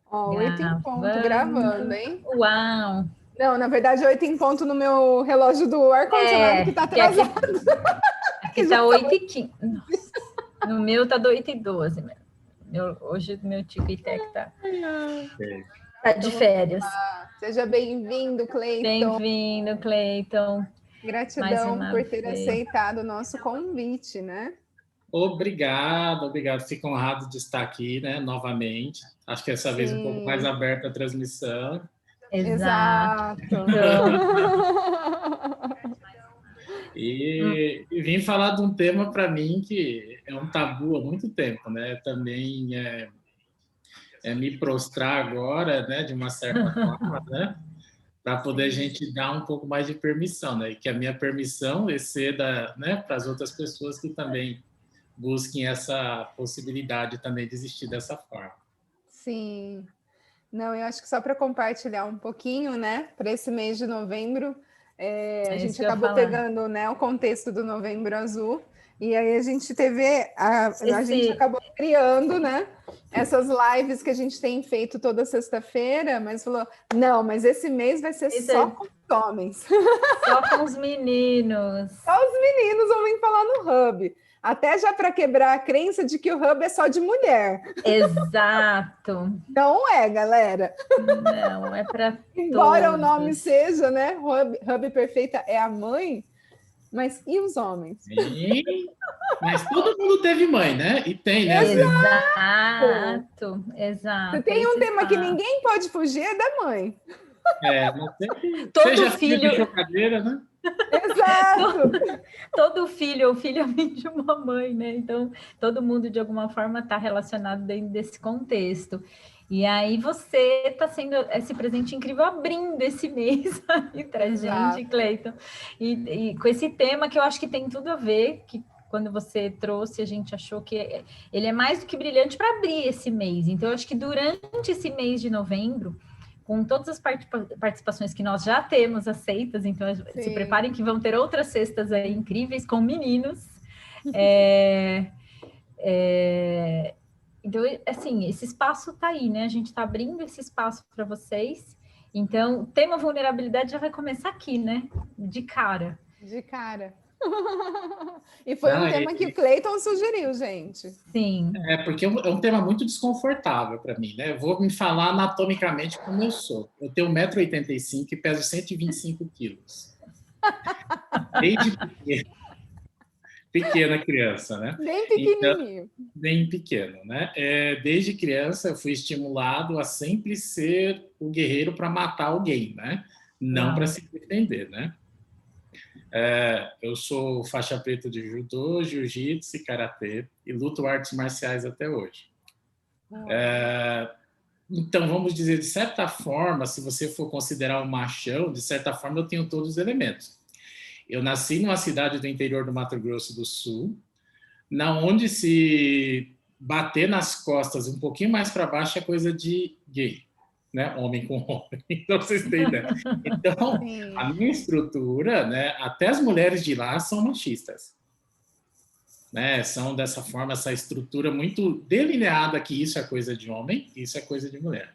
Ó, 8 em ponto, gravando, hein? Uau! Não, na verdade, 8 em ponto no meu relógio do ar-condicionado que tá atrasado. Aqui tá 8h15. Nossa, no meu tá 8h12 mesmo. Hoje o meu tic-tac tá de férias. Seja bem-vindo, Cleiton. Bem-vindo, Cleiton. Gratidão por ter aceitado o nosso convite, né? Obrigado. Fico honrado de estar aqui, né, novamente. Acho que dessa vez um pouco mais aberta a transmissão. Exato. E vim falar de um tema para mim que é um tabu há muito tempo, né? Também é me prostrar agora, né, de uma certa forma, né? Para poder a gente dar um pouco mais de permissão, né? E que a minha permissão exceda, né, para as outras pessoas que também busquem essa possibilidade também de existir dessa forma. Sim. Não, eu acho que só para compartilhar um pouquinho, né, para esse mês de novembro, a gente acabou pegando, né, o contexto do Novembro Azul, e aí a gente teve, a gente acabou criando, né, essas lives que a gente tem feito toda sexta-feira, mas falou, não, mas esse mês vai ser só com os homens. Só com os meninos. Só os meninos vão vir falar no Hub. Até já para quebrar a crença de que o Hub é só de mulher. Exato. Não é, galera. Não, é para Embora o nome seja, né? Hub Perfeita é a mãe, mas e os homens? Sim, mas todo mundo teve mãe, né? E tem, né? Exato. Se tem um tema que ninguém pode fugir, é da mãe. Não tem que... Todo seja filho de chocadeira, né? Exato. Todo filho ou filha vem de uma mãe, né? Então, todo mundo, de alguma forma, está relacionado dentro desse contexto. E aí você está sendo esse presente incrível abrindo esse mês aí para gente, Cleiton. E com esse tema que eu acho que tem tudo a ver, que quando você trouxe, a gente achou que ele é mais do que brilhante para abrir esse mês. Então, eu acho que durante esse mês de novembro, com todas as participações que nós já temos aceitas, então se preparem que vão ter outras cestas aí incríveis com meninos. Então, assim, esse espaço está aí, né? A gente está abrindo esse espaço para vocês. Então, o tema vulnerabilidade já vai começar aqui, né? De cara. De cara. E foi um tema que o Cleiton sugeriu, gente. Sim. Porque é um tema muito desconfortável para mim, né? Eu vou me falar anatomicamente como eu sou. Eu tenho 1,85 m e peso 125 quilos. Desde pequena criança, né? Bem pequenininho. Então, bem pequeno, né? Desde criança eu fui estimulado a sempre ser o guerreiro para matar alguém, né? Não para se defender, né? Eu sou faixa preta de judô, jiu-jitsu e karatê e luto artes marciais até hoje. Então, vamos dizer, de certa forma, se você for considerar um machão, de certa forma eu tenho todos os elementos. Eu nasci numa cidade do interior do Mato Grosso do Sul, na onde se bater nas costas um pouquinho mais para baixo é coisa de gay. Né? Homem com homem, então vocês têm ideia. Então, a minha estrutura, né, até as mulheres de lá são machistas. Né? São dessa forma, essa estrutura muito delineada que isso é coisa de homem, isso é coisa de mulher.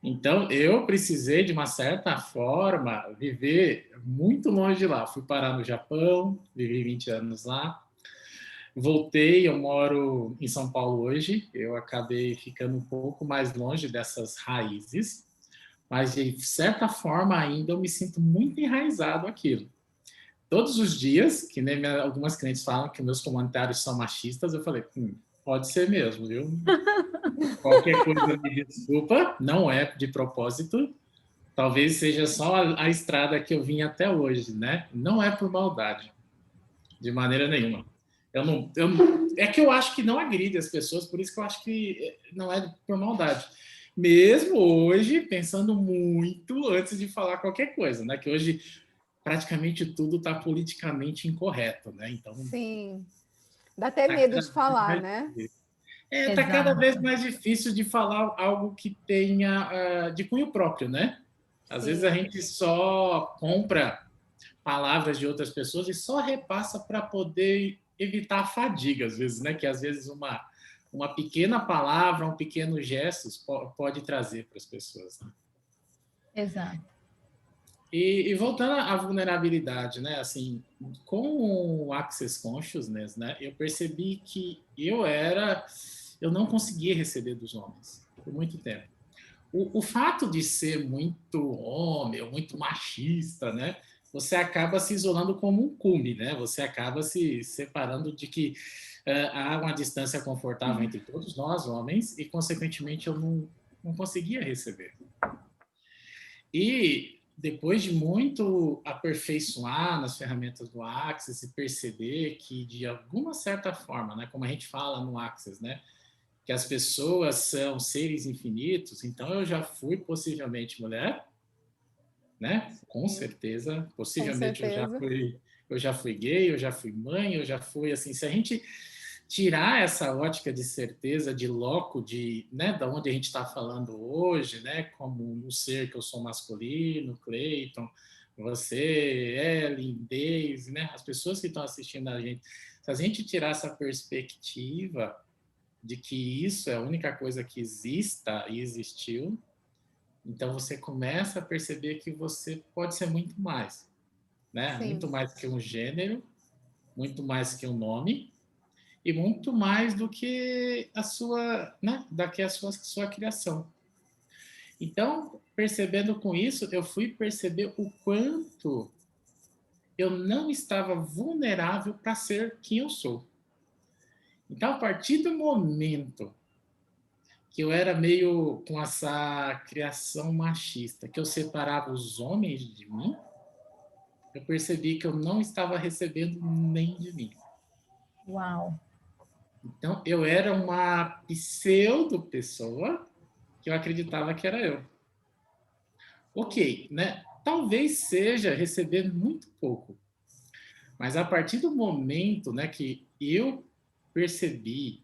Então, eu precisei, de uma certa forma, viver muito longe de lá. Fui parar no Japão, vivi 20 anos lá. Voltei, eu moro em São Paulo hoje, eu acabei ficando um pouco mais longe dessas raízes, mas de certa forma ainda eu me sinto muito enraizado aquilo. Todos os dias, que nem algumas clientes falam que meus comentários são machistas, eu falei, pode ser mesmo, viu? Qualquer coisa me desculpa, não é de propósito, talvez seja só a estrada que eu vim até hoje, né? Não é por maldade, de maneira nenhuma. É que eu acho que não agride as pessoas, por isso que eu acho que não é por maldade. Mesmo hoje, pensando muito antes de falar qualquer coisa, né? Que hoje praticamente tudo está politicamente incorreto, né? Então, sim. Dá até medo de falar, né? Está cada vez mais difícil de falar algo que tenha de cunho próprio, né? Às vezes a gente só compra palavras de outras pessoas e só repassa para poder evitar a fadiga, às vezes, né? Que às vezes uma pequena palavra, um pequeno gesto pode trazer para as pessoas. Né? Exato. E voltando à vulnerabilidade, né? Assim, com o Access Consciousness, né? Eu percebi que eu não conseguia receber dos homens por muito tempo. O fato de ser muito homem, ou muito machista, né? Você acaba se isolando como um cume, né? Você acaba se separando de que há uma distância confortável entre todos nós, homens, e, consequentemente, eu não conseguia receber. E depois de muito aperfeiçoar nas ferramentas do Access e perceber que, de alguma certa forma, né, como a gente fala no Access, né, que as pessoas são seres infinitos, então eu já fui possivelmente mulher, né? Com certeza, possivelmente Com certeza. eu já fui gay, eu já fui mãe, eu já fui assim, se a gente tirar essa ótica de certeza, de loco, de, né, da onde a gente está falando hoje, né, como um ser que eu sou masculino, Cleiton, você, Ellen, Daisy, né, as pessoas que estão assistindo a gente, se a gente tirar essa perspectiva de que isso é a única coisa que exista e existiu, então você começa a perceber que você pode ser muito mais, né, Sim. muito mais que um gênero, muito mais que um nome, e muito mais do que a sua, né, daqui a sua criação. Então, percebendo com isso, eu fui perceber o quanto eu não estava vulnerável para ser quem eu sou. Então, a partir do momento que eu era meio com essa criação machista, que eu separava os homens de mim, eu percebi que eu não estava recebendo nem de mim. Uau! Então, eu era uma pseudo-pessoa que eu acreditava que era eu. Ok, né? Talvez seja receber muito pouco, mas a partir do momento, né, que eu percebi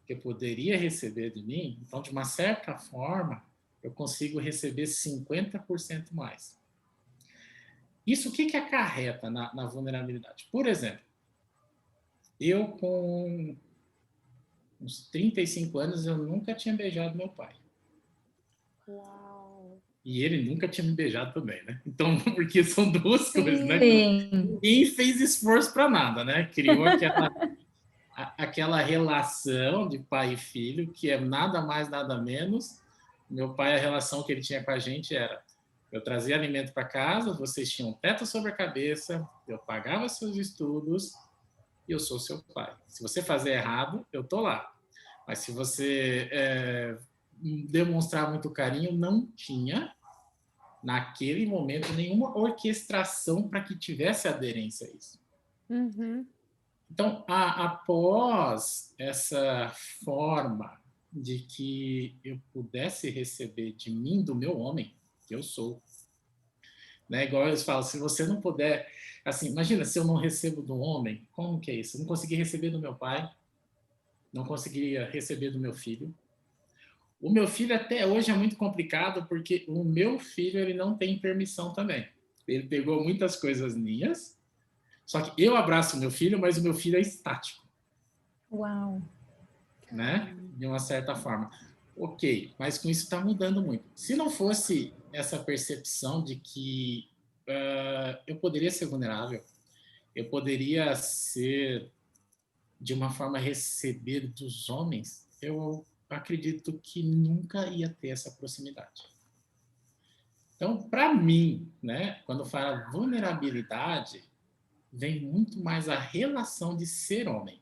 que eu poderia receber de mim, então, de uma certa forma, eu consigo receber 50% mais. Isso o que acarreta na vulnerabilidade? Por exemplo, eu com uns 35 anos, eu nunca tinha beijado meu pai. Uau! E ele nunca tinha me beijado também, né? Então, porque são duas Sim. coisas, né? Sim. Ninguém fez esforço para nada, né? Criou aquela relação de pai e filho, que é nada mais, nada menos. Meu pai, a relação que ele tinha com a gente era: eu trazia alimento para casa, vocês tinham um teto sobre a cabeça, eu pagava seus estudos e eu sou seu pai. Se você fazer errado, eu tô lá. Mas se você demonstrar muito carinho, não tinha, naquele momento, nenhuma orquestração para que tivesse aderência a isso. Uhum. Então, após essa forma de que eu pudesse receber de mim, do meu homem, que eu sou, né? Igual eles falam, se você não puder, assim, imagina se eu não recebo do homem, como que é isso? Eu não consegui receber do meu pai, não conseguiria receber do meu filho. O meu filho até hoje é muito complicado, porque o meu filho, ele não tem permissão também. Ele pegou muitas coisas minhas, só que eu abraço o meu filho, mas o meu filho é estático. Uau! Né? De uma certa forma. Ok, mas com isso está mudando muito. Se não fosse essa percepção de que eu poderia ser vulnerável, eu poderia ser, de uma forma, receber dos homens, eu acredito que nunca ia ter essa proximidade. Então, para mim, né, quando fala vulnerabilidade, vem muito mais a relação de ser homem.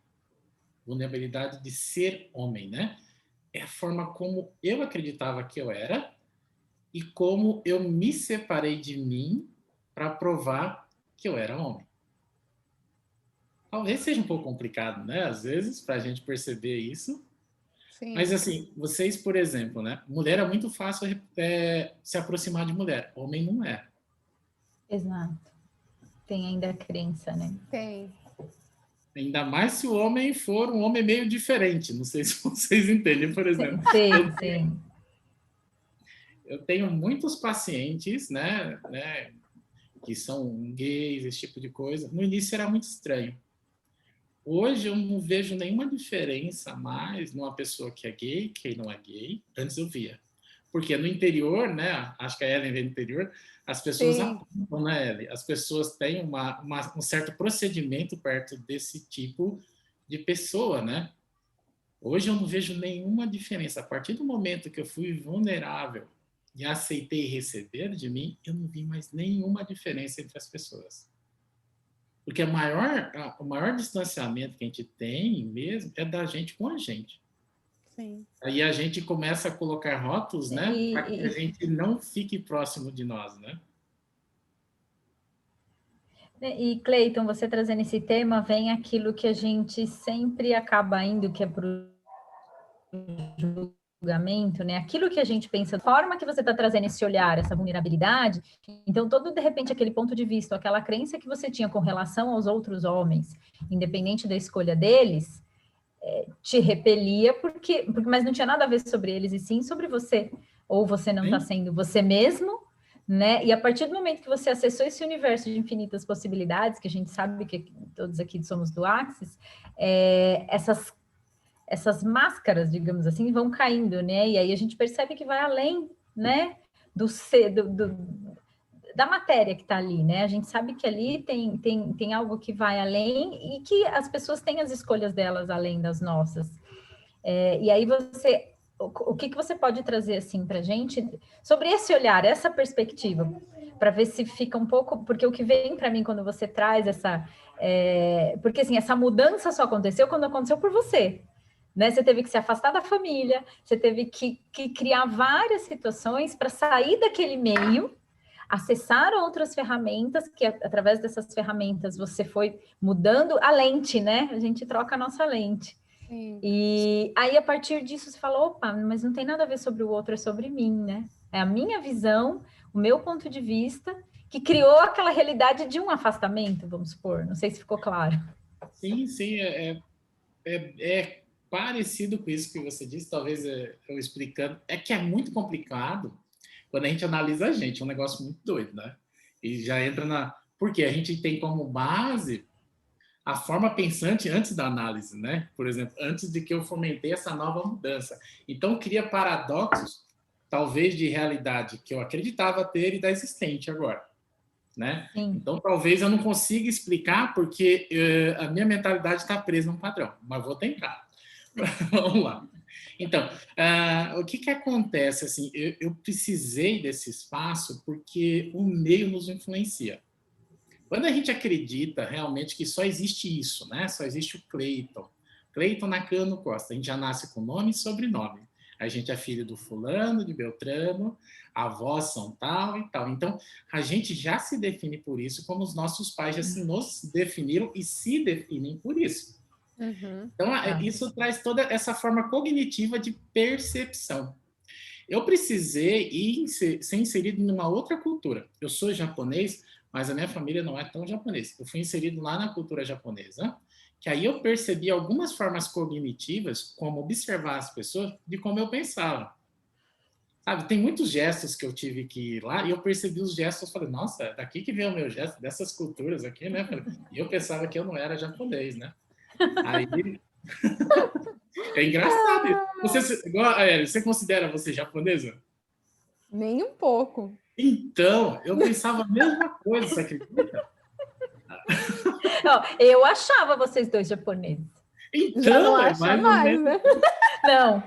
Vulnerabilidade de ser homem, né? É a forma como eu acreditava que eu era e como eu me separei de mim para provar que eu era homem. Talvez seja um pouco complicado, né? Às vezes, para a gente perceber isso. Sim. Mas, assim, vocês, por exemplo, né? Mulher é muito fácil se aproximar de mulher. Homem não é. Exato. Tem ainda a crença, né? Tem. Ainda mais se o homem for um homem meio diferente. Não sei se vocês entendem, por exemplo. Sim. Eu tenho muitos pacientes, né, que são gays, esse tipo de coisa. No início era muito estranho. Hoje eu não vejo nenhuma diferença mais numa pessoa que é gay, quem não é gay. Antes eu via. Porque no interior, né? Acho que a Ellen vem do interior, as pessoas apontam, né, Ellen? As pessoas têm um certo procedimento perto desse tipo de pessoa, né? Hoje eu não vejo nenhuma diferença. A partir do momento que eu fui vulnerável e aceitei receber de mim, eu não vi mais nenhuma diferença entre as pessoas. Porque o maior distanciamento que a gente tem mesmo é da gente com a gente. Sim. Aí a gente começa a colocar rótulos, né? Para que a gente não fique próximo de nós, né? E, Cleiton, você trazendo esse tema, vem aquilo que a gente sempre acaba indo, que é para o julgamento, né? Aquilo que a gente pensa, a forma que você está trazendo esse olhar, essa vulnerabilidade, então todo, de repente, aquele ponto de vista, aquela crença que você tinha com relação aos outros homens, independente da escolha deles, te repelia, mas não tinha nada a ver sobre eles, e sim sobre você. Ou você não está sendo você mesmo, né? E a partir do momento que você acessou esse universo de infinitas possibilidades, que a gente sabe que todos aqui somos do Axis, essas máscaras, digamos assim, vão caindo, né? E aí a gente percebe que vai além, né? Da matéria que está ali, né? A gente sabe que ali tem algo que vai além e que as pessoas têm as escolhas delas além das nossas. E aí o que você pode trazer assim para a gente sobre esse olhar, essa perspectiva, para ver se fica um pouco, porque o que vem para mim quando você traz porque assim, essa mudança só aconteceu quando aconteceu por você. Né? Você teve que se afastar da família, você teve que criar várias situações para sair daquele meio, acessar outras ferramentas, que através dessas ferramentas você foi mudando a lente, né? A gente troca a nossa lente. Sim. E aí, a partir disso, você fala, opa, mas não tem nada a ver sobre o outro, é sobre mim, né? É a minha visão, o meu ponto de vista, que criou aquela realidade de um afastamento, vamos supor. Não sei se ficou claro. Sim, é parecido com isso que você disse, talvez eu explicando. É que é muito complicado quando a gente analisa a gente, é um negócio muito doido, né? E já entra na... Porque a gente tem como base a forma pensante antes da análise, né? Por exemplo, antes de que eu fomentei essa nova mudança. Então, cria paradoxos, talvez de realidade que eu acreditava ter e da existente agora, né? Sim. Então, talvez eu não consiga explicar porque a minha mentalidade está presa num padrão, mas vou tentar. Vamos lá. Então, o que acontece? Assim, eu precisei desse espaço porque o meio nos influencia. Quando a gente acredita realmente que só existe isso, né? Só existe o Cleiton Nakano Costa, a gente já nasce com nome e sobrenome. A gente é filho do fulano, de Beltrano, avós são tal e tal. Então, a gente já se define por isso, como os nossos pais já se nos definiram e se definem por isso. Uhum. Então, isso traz toda essa forma cognitiva de percepção. Eu precisei ser inserido numa outra cultura. Eu sou japonês, mas a minha família não é tão japonesa. Eu fui inserido lá na cultura japonesa, que aí eu percebi algumas formas cognitivas, como observar as pessoas, de como eu pensava. Sabe, tem muitos gestos que eu tive que ir lá, e eu percebi os gestos, falei, nossa, daqui que vem o meu gesto, dessas culturas aqui, né? E eu pensava que eu não era japonês, né? Aí... É engraçado isso. Você considera você japonesa? Nem um pouco. Então, eu pensava a mesma coisa, você acredita? Não, eu achava vocês dois japoneses. Então, já não acha mais, né? Não.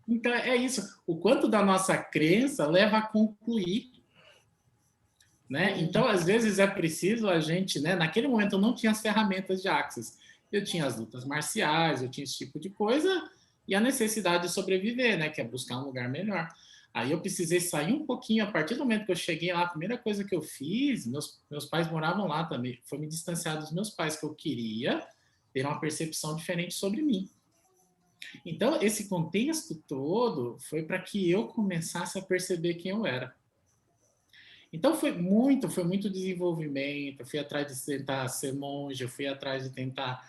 Então, é isso. O quanto da nossa crença leva a concluir. Né? Então, às vezes, é preciso a gente... Né? Naquele momento, eu não tinha as ferramentas de Axis. Eu tinha as lutas marciais, eu tinha esse tipo de coisa e a necessidade de sobreviver, né? Que é buscar um lugar melhor. Aí eu precisei sair um pouquinho. A partir do momento que eu cheguei lá, a primeira coisa que eu fiz, meus pais moravam lá também, foi me distanciar dos meus pais, que eu queria ter uma percepção diferente sobre mim. Então, esse contexto todo foi para que eu começasse a perceber quem eu era. Então, foi muito desenvolvimento. Eu fui atrás de tentar ser monge, eu fui atrás de tentar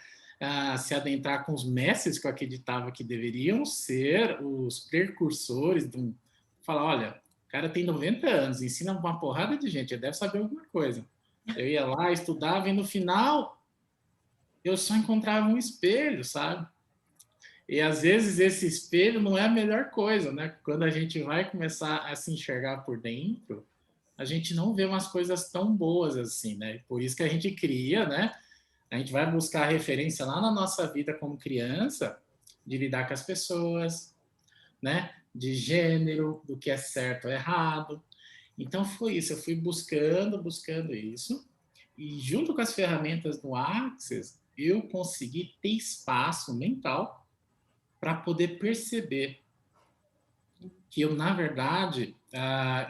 se adentrar com os mestres que eu acreditava que deveriam ser os precursores de falar, olha, o cara tem 90 anos, ensina uma porrada de gente, ele deve saber alguma coisa. Eu ia lá, estudava e no final eu só encontrava um espelho, sabe? E às vezes esse espelho não é a melhor coisa, né? Quando a gente vai começar a se enxergar por dentro, a gente não vê umas coisas tão boas assim, né? Por isso que a gente cria, né? A gente vai buscar referência lá na nossa vida como criança, de lidar com as pessoas, né? De gênero, do que é certo ou errado. Então foi isso, eu fui buscando isso, e junto com as ferramentas do Access, eu consegui ter espaço mental para poder perceber que eu, na verdade,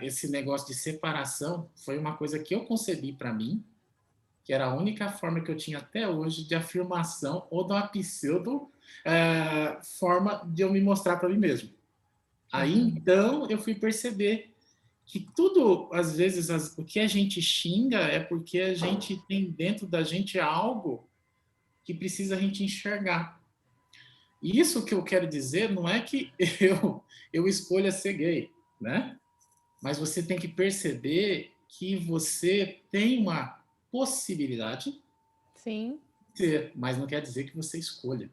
esse negócio de separação foi uma coisa que eu concebi para mim, que era a única forma que eu tinha até hoje de afirmação ou de uma pseudo forma de eu me mostrar para mim mesmo. Aí, então, eu fui perceber que tudo, às vezes, o que a gente xinga é porque a gente tem dentro da gente algo que precisa a gente enxergar. E isso que eu quero dizer não é que eu escolha ser gay, né? Mas você tem que perceber que você tem uma possibilidade Sim. de ser, mas não quer dizer que você escolha.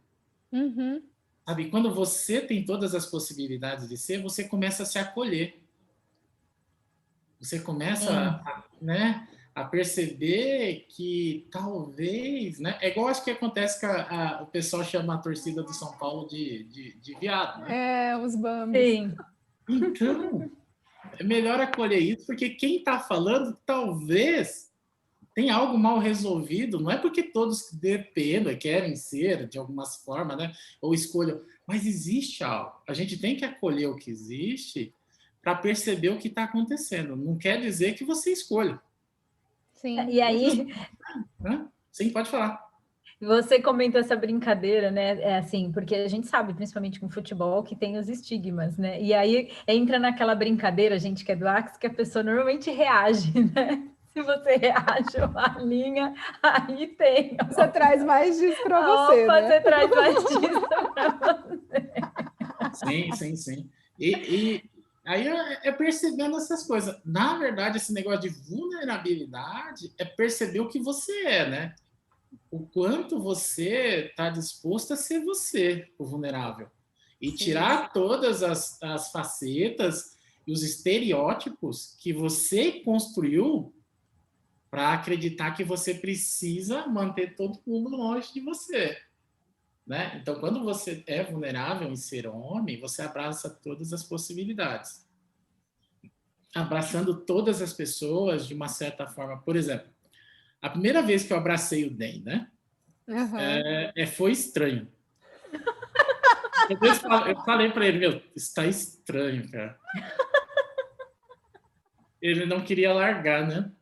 Uhum. Sabe, quando você tem todas as possibilidades de ser, você começa a se acolher. Você começa né, a perceber que talvez, né? É igual acho que acontece que o pessoal chama a torcida do São Paulo de viado, né? Os Bambis. Sim. Então, é melhor acolher isso, porque quem está falando talvez tem algo mal resolvido, não é porque todos dependam, querem ser de alguma forma, né? Ou escolham, mas existe algo. A gente tem que acolher o que existe para perceber o que está acontecendo. Não quer dizer que você escolha. Sim. E aí... Sim, pode falar. Você comentou essa brincadeira, né? É assim, porque a gente sabe, principalmente com futebol, que tem os estigmas, né? E aí entra naquela brincadeira, gente que é do Axis, que a pessoa normalmente reage, né? Se você reage uma linha, aí tem. Você traz mais disso para você, opa, né? você traz mais disso para você. Sim. E aí é percebendo essas coisas. Na verdade, esse negócio de vulnerabilidade é perceber o que você é, né? O quanto você está disposto a ser você, o vulnerável. E tirar todas as facetas e os estereótipos que você construiu para acreditar que você precisa manter todo mundo longe de você. Né? Então, quando você é vulnerável em ser homem, você abraça todas as possibilidades. Abraçando todas as pessoas de uma certa forma. Por exemplo, a primeira vez que eu abracei o Den, né? Foi estranho. Eu falei para ele, meu, está estranho, cara. Ele não queria largar, né?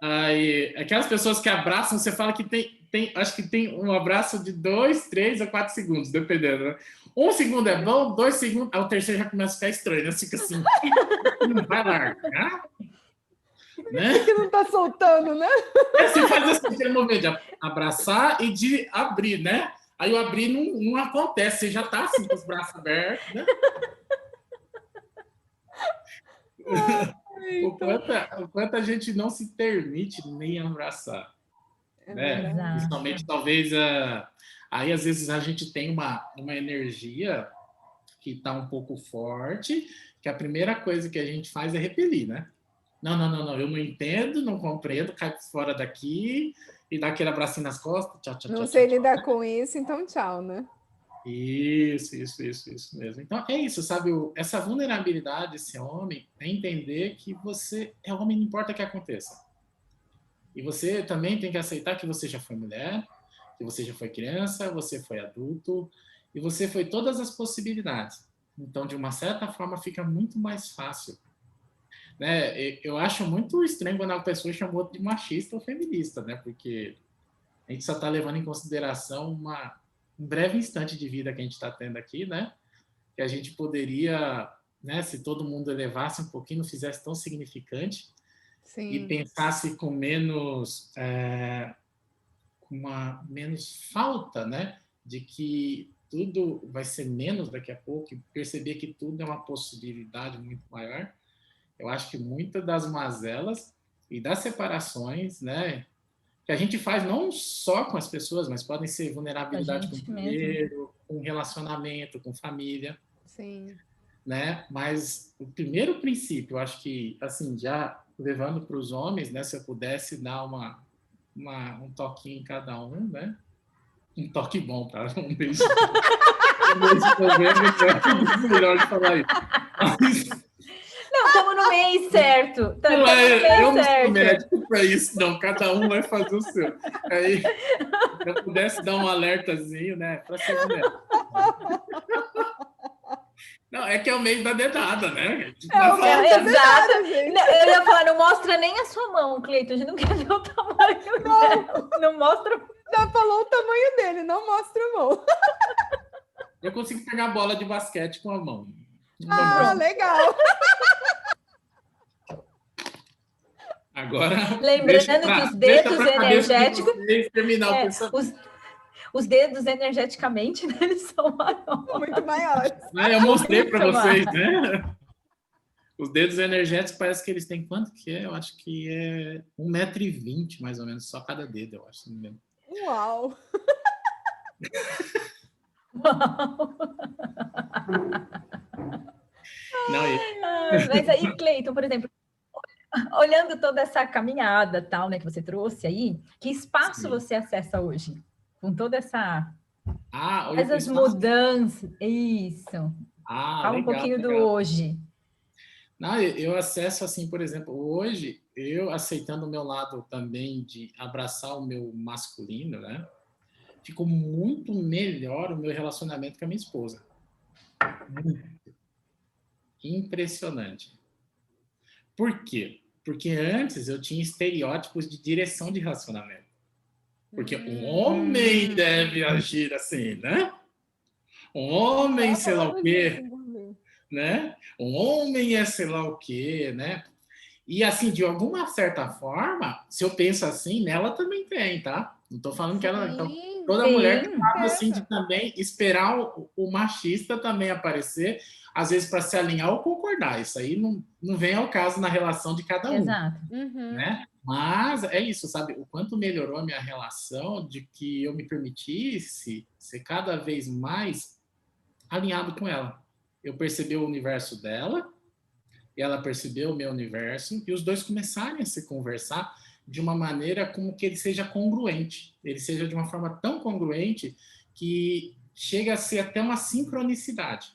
Aí, aquelas pessoas que abraçam, você fala que acho que tem um abraço de 2, 3 ou 4 segundos, dependendo, né? 1 segundo é bom, 2 segundos, aí o terceiro já começa a ficar estranho, né? Você fica assim, não vai largar? Né? Por que não tá soltando, né? Você faz assim, aquele movimento de abraçar e de abrir, né? Aí o abrir não acontece, você já tá assim com os braços abertos, né? O quanto a gente não se permite nem abraçar. Né? Principalmente, talvez, aí às vezes a gente tem uma energia que está um pouco forte, que a primeira coisa que a gente faz é repelir, né? Não, eu não entendo, não compreendo, cai fora daqui e dá aquele abracinho nas costas. Tchau, não sei lidar com isso, então tchau, né? Isso mesmo. Então é isso, sabe? Essa vulnerabilidade desse homem é entender que você é homem, não importa o que aconteça. E você também tem que aceitar que você já foi mulher, que você já foi criança, você foi adulto, e você foi todas as possibilidades. Então, de uma certa forma, fica muito mais fácil. Né? Eu acho muito estranho quando a pessoa chama outro de machista ou feminista, né? Porque a gente só está levando em consideração um breve instante de vida que a gente está tendo aqui, né? Que a gente poderia, né, se todo mundo elevasse um pouquinho, não fizesse tão significante, Sim. E pensasse com menos menos falta, né, de que tudo vai ser menos daqui a pouco, e perceber que tudo é uma possibilidade muito maior. Eu acho que muitas das mazelas e das separações, né, que a gente faz não só com as pessoas, mas podem ser vulnerabilidade com dinheiro, com relacionamento, com família. Sim. Né? Mas o primeiro princípio, eu acho que, assim, já levando para os homens, né? Se eu pudesse dar um toquinho em cada um, né? Um toque bom, tá? Um beijo. Um beijo de novembro, é melhor de falar isso. Mas... Não, estamos no mês certo. Eu não sou médico para isso, não. Cada um vai fazer o seu. Aí, se eu pudesse dar um alertazinho, né? Para ser mulher. Não, é que é o mês da dedada, né? Exato. Eu ia falar, não mostra nem a sua mão, Cleiton. A gente não quer ver o tamanho dela. Não mostra. Já falou o tamanho dele, não mostra a mão. Eu consigo pegar a bola de basquete com a mão. Legal. Agora, lembrando que os dedos energéticos... Os dedos energeticamente, né, eles são maiores. Muito maiores. Eu mostrei para vocês, né? Os dedos energéticos parece que eles têm quanto que é? Eu acho que é 1,20 m, mais ou menos, só cada dedo, eu acho. Uau! Mas aí, Cleiton, por exemplo, olhando toda essa caminhada tal, né, que você trouxe aí, que espaço você acessa hoje? Com toda essa... essas mudanças. Isso. Fala legal, um pouquinho legal. Do hoje. Não, eu acesso, assim, por exemplo, hoje, eu aceitando o meu lado também de abraçar o meu masculino, né? Ficou muito melhor o meu relacionamento com a minha esposa. Muito. Impressionante. Por quê? Porque antes eu tinha estereótipos de direção de relacionamento. Porque um homem deve agir assim, né? Um homem, sei lá o quê, né? Um homem é sei lá o quê, né? E assim, de alguma certa forma, se eu penso assim, nela também tem, tá? Não tô falando que ela... Então, toda mulher que fala assim de também esperar o machista também aparecer, às vezes para se alinhar ou concordar. Isso aí não vem ao caso na relação de cada um. Exato. Né? Mas é isso, sabe? O quanto melhorou a minha relação de que eu me permitisse ser cada vez mais alinhado com ela. Eu percebi o universo dela, e ela percebeu o meu universo, e os dois começarem a se conversar de uma maneira como que ele seja congruente. Ele seja de uma forma tão congruente que chega a ser até uma sincronicidade.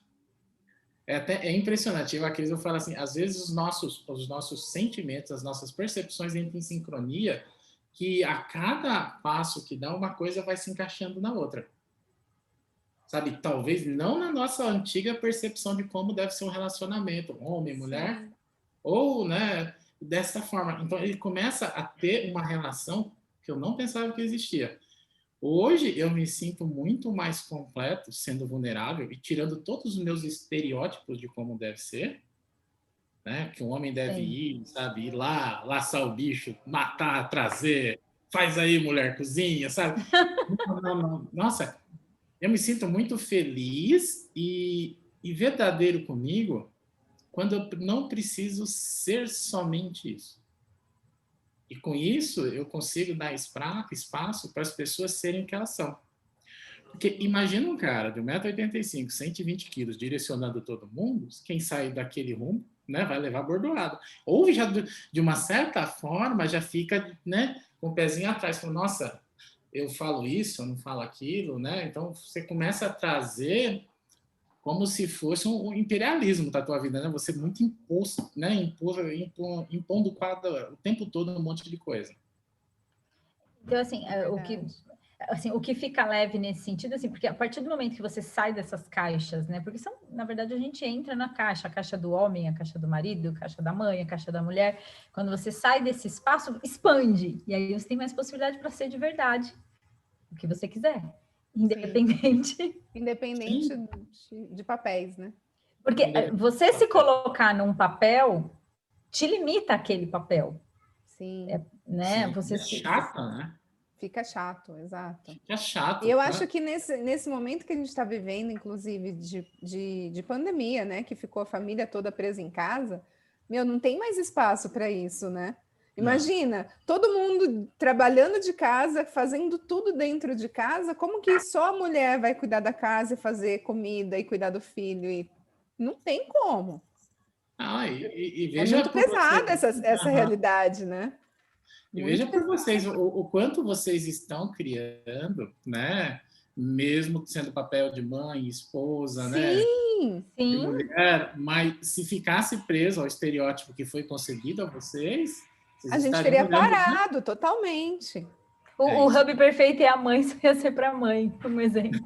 É impressionante. Eu falo assim, às vezes os nossos sentimentos, as nossas percepções entram em sincronia, que a cada passo que dá, uma coisa vai se encaixando na outra. Sabe? Talvez não na nossa antiga percepção de como deve ser um relacionamento, homem, mulher, ou, né, dessa forma. Então, ele começa a ter uma relação que eu não pensava que existia. Hoje eu me sinto muito mais completo, sendo vulnerável e tirando todos os meus estereótipos de como deve ser, né? Que um homem deve ir, sabe? Ir lá, laçar o bicho, matar, trazer, faz aí, mulher, cozinha, sabe? Não. Nossa, eu me sinto muito feliz e verdadeiro comigo quando eu não preciso ser somente isso. E com isso, eu consigo dar espaço para as pessoas serem o que elas são. Porque imagina um cara de 1,85 m, 120 quilos, direcionando todo mundo, quem sai daquele rumo, né, vai levar bordoada. Ou já, de uma certa forma, já fica, né, com o pezinho atrás. Fala, nossa, eu falo isso, eu não falo aquilo, né? Então, você começa a trazer como se fosse um imperialismo da tua vida, né? Você muito imposto, né? Impondo o tempo todo um monte de coisa. Então, assim, o que fica leve nesse sentido, assim, porque a partir do momento que você sai dessas caixas, né? Porque na verdade, a gente entra na caixa, a caixa do homem, a caixa do marido, a caixa da mãe, a caixa da mulher. Quando você sai desse espaço, expande. E aí você tem mais possibilidade para ser de verdade o que você quiser. Independente de papéis, né? Porque você se colocar num papel te limita aquele papel. Sim. Né? Sim. Você chata, né? Fica chato, exato. Fica chato. E eu acho que nesse momento que a gente está vivendo, inclusive de pandemia, né? Que ficou a família toda presa em casa, não tem mais espaço para isso, né? Imagina, todo mundo trabalhando de casa, fazendo tudo dentro de casa, como que só a mulher vai cuidar da casa e fazer comida e cuidar do filho? E não tem como. E É veja muito por vocês. pesada essa realidade, né? E Muito veja por pesada. vocês o quanto vocês estão criando, né? Mesmo sendo papel de mãe, esposa, né? Sim, De Sim, mulher, mas se ficasse preso ao estereótipo que foi concedido a vocês, vocês a gente estariam teria olhando, né? parado totalmente. É o isso. hub perfeito é a mãe, só ia ser para mãe, como exemplo.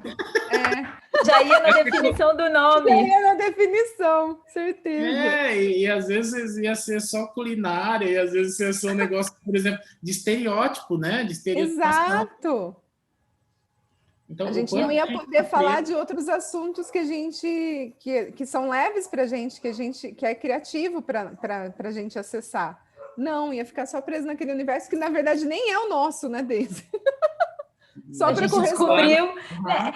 É, Já ia na definição do nome. é na definição, certeza. E às vezes ia ser só culinária, e às vezes ia ser um negócio, por exemplo, de estereótipo, né? De estereotipação. Exato. Então, A o gente não quanto ia a gente poder tá falar preso- de outros assuntos que são leves para a gente, que é criativo para a gente acessar. Não, ia ficar só preso naquele universo que na verdade nem é o nosso, né, Deise? Só A para gente corresponder. descobriu, né,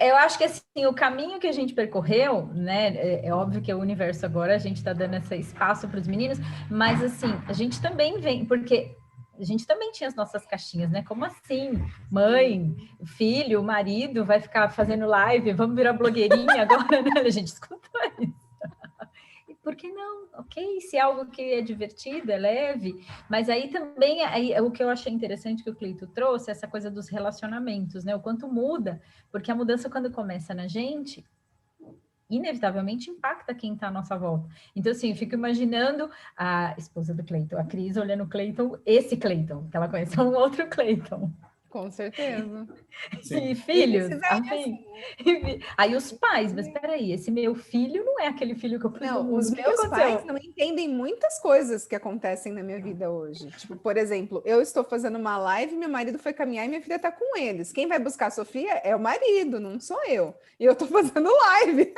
eu acho que assim, o caminho que a gente percorreu, né, é óbvio que o universo agora a gente está dando esse espaço para os meninos, mas assim, a gente também vem, porque a gente também tinha as nossas caixinhas, né? Como assim? Mãe, filho, marido vai ficar fazendo live, vamos virar blogueirinha agora, né? A gente escutou isso. Por que não? Ok, se é algo que é divertido, é leve, mas aí também, o que eu achei interessante que o Cleito trouxe, essa coisa dos relacionamentos, né? O quanto muda, porque a mudança quando começa na gente, inevitavelmente impacta quem está à nossa volta. Então, assim, eu fico imaginando a esposa do Cleiton, a Cris, olhando o Cleiton, esse Cleiton, que ela conheceu um outro Cleiton. Com certeza. E filhos, Assim, assim. Aí os pais, mas peraí, esse meu filho não é aquele filho que eu pus no não, mundo. os O que meus aconteceu? pais não entendem muitas coisas que acontecem na minha vida hoje. Tipo, por exemplo, eu estou fazendo uma live, meu marido foi caminhar e minha filha está com eles. Quem vai buscar a Sofia é o marido, não sou eu. E eu estou fazendo live.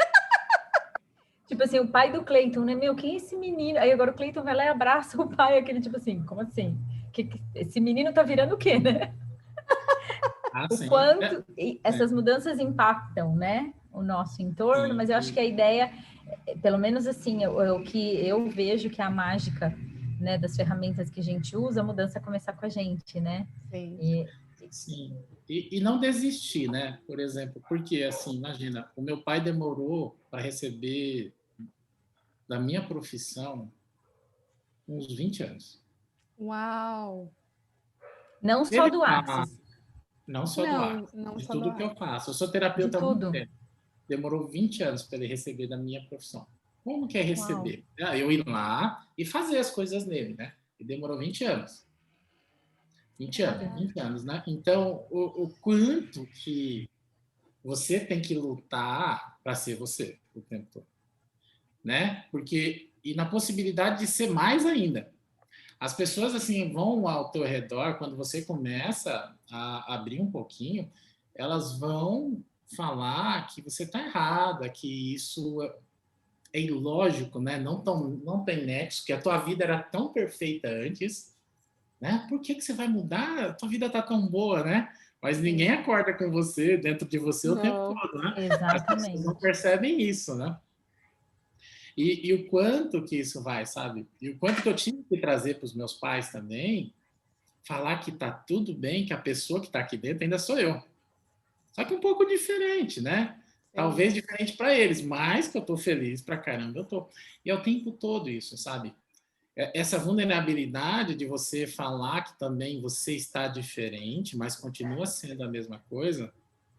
Tipo assim, o pai do Cleiton, né? Meu, quem é esse menino? Aí agora o Cleiton vai lá e abraça o pai, aquele tipo assim, como assim? Esse menino tá virando o quê, né? O sim. quanto essas mudanças impactam, né? O nosso entorno, mas eu acho que a ideia, pelo menos assim, o que eu vejo que é a mágica, né, das ferramentas que a gente usa, a mudança começar com a gente, né? Sim. Sim. E não desistir, né? Por exemplo, porque, assim, imagina, o meu pai demorou para receber da minha profissão uns 20 anos. Uau! Não só do Axis. Não só do Axis, não de só tudo do que eu Axis. faço. Eu sou terapeuta há muito tudo. tempo. Demorou 20 anos para ele receber da minha profissão. Como que é receber? Eu ir lá e fazer as coisas nele, né? E demorou 20 anos. 20 anos, né? Então, o quanto que você tem que lutar para ser você o tempo todo, né? Porque, e na possibilidade de ser mais ainda. As pessoas, assim, vão ao teu redor, quando você começa a abrir um pouquinho, elas vão falar que você está errada, que isso é ilógico, né? Não tem nexo, que a tua vida era tão perfeita antes, né? Por que você vai mudar? A tua vida está tão boa, né? Mas ninguém acorda com você, dentro de você, o tempo todo, né? Exatamente. As pessoas não percebem isso, né? E o quanto que isso vai, sabe? E o quanto que eu tive que trazer para os meus pais também, falar que tá tudo bem, que a pessoa que está aqui dentro ainda sou eu. Só que um pouco diferente, né? Sim. Talvez diferente para eles, mas que eu tô feliz pra caramba, eu tô. E é o tempo todo isso, sabe? Essa vulnerabilidade de você falar que também você está diferente, mas continua sendo a mesma coisa,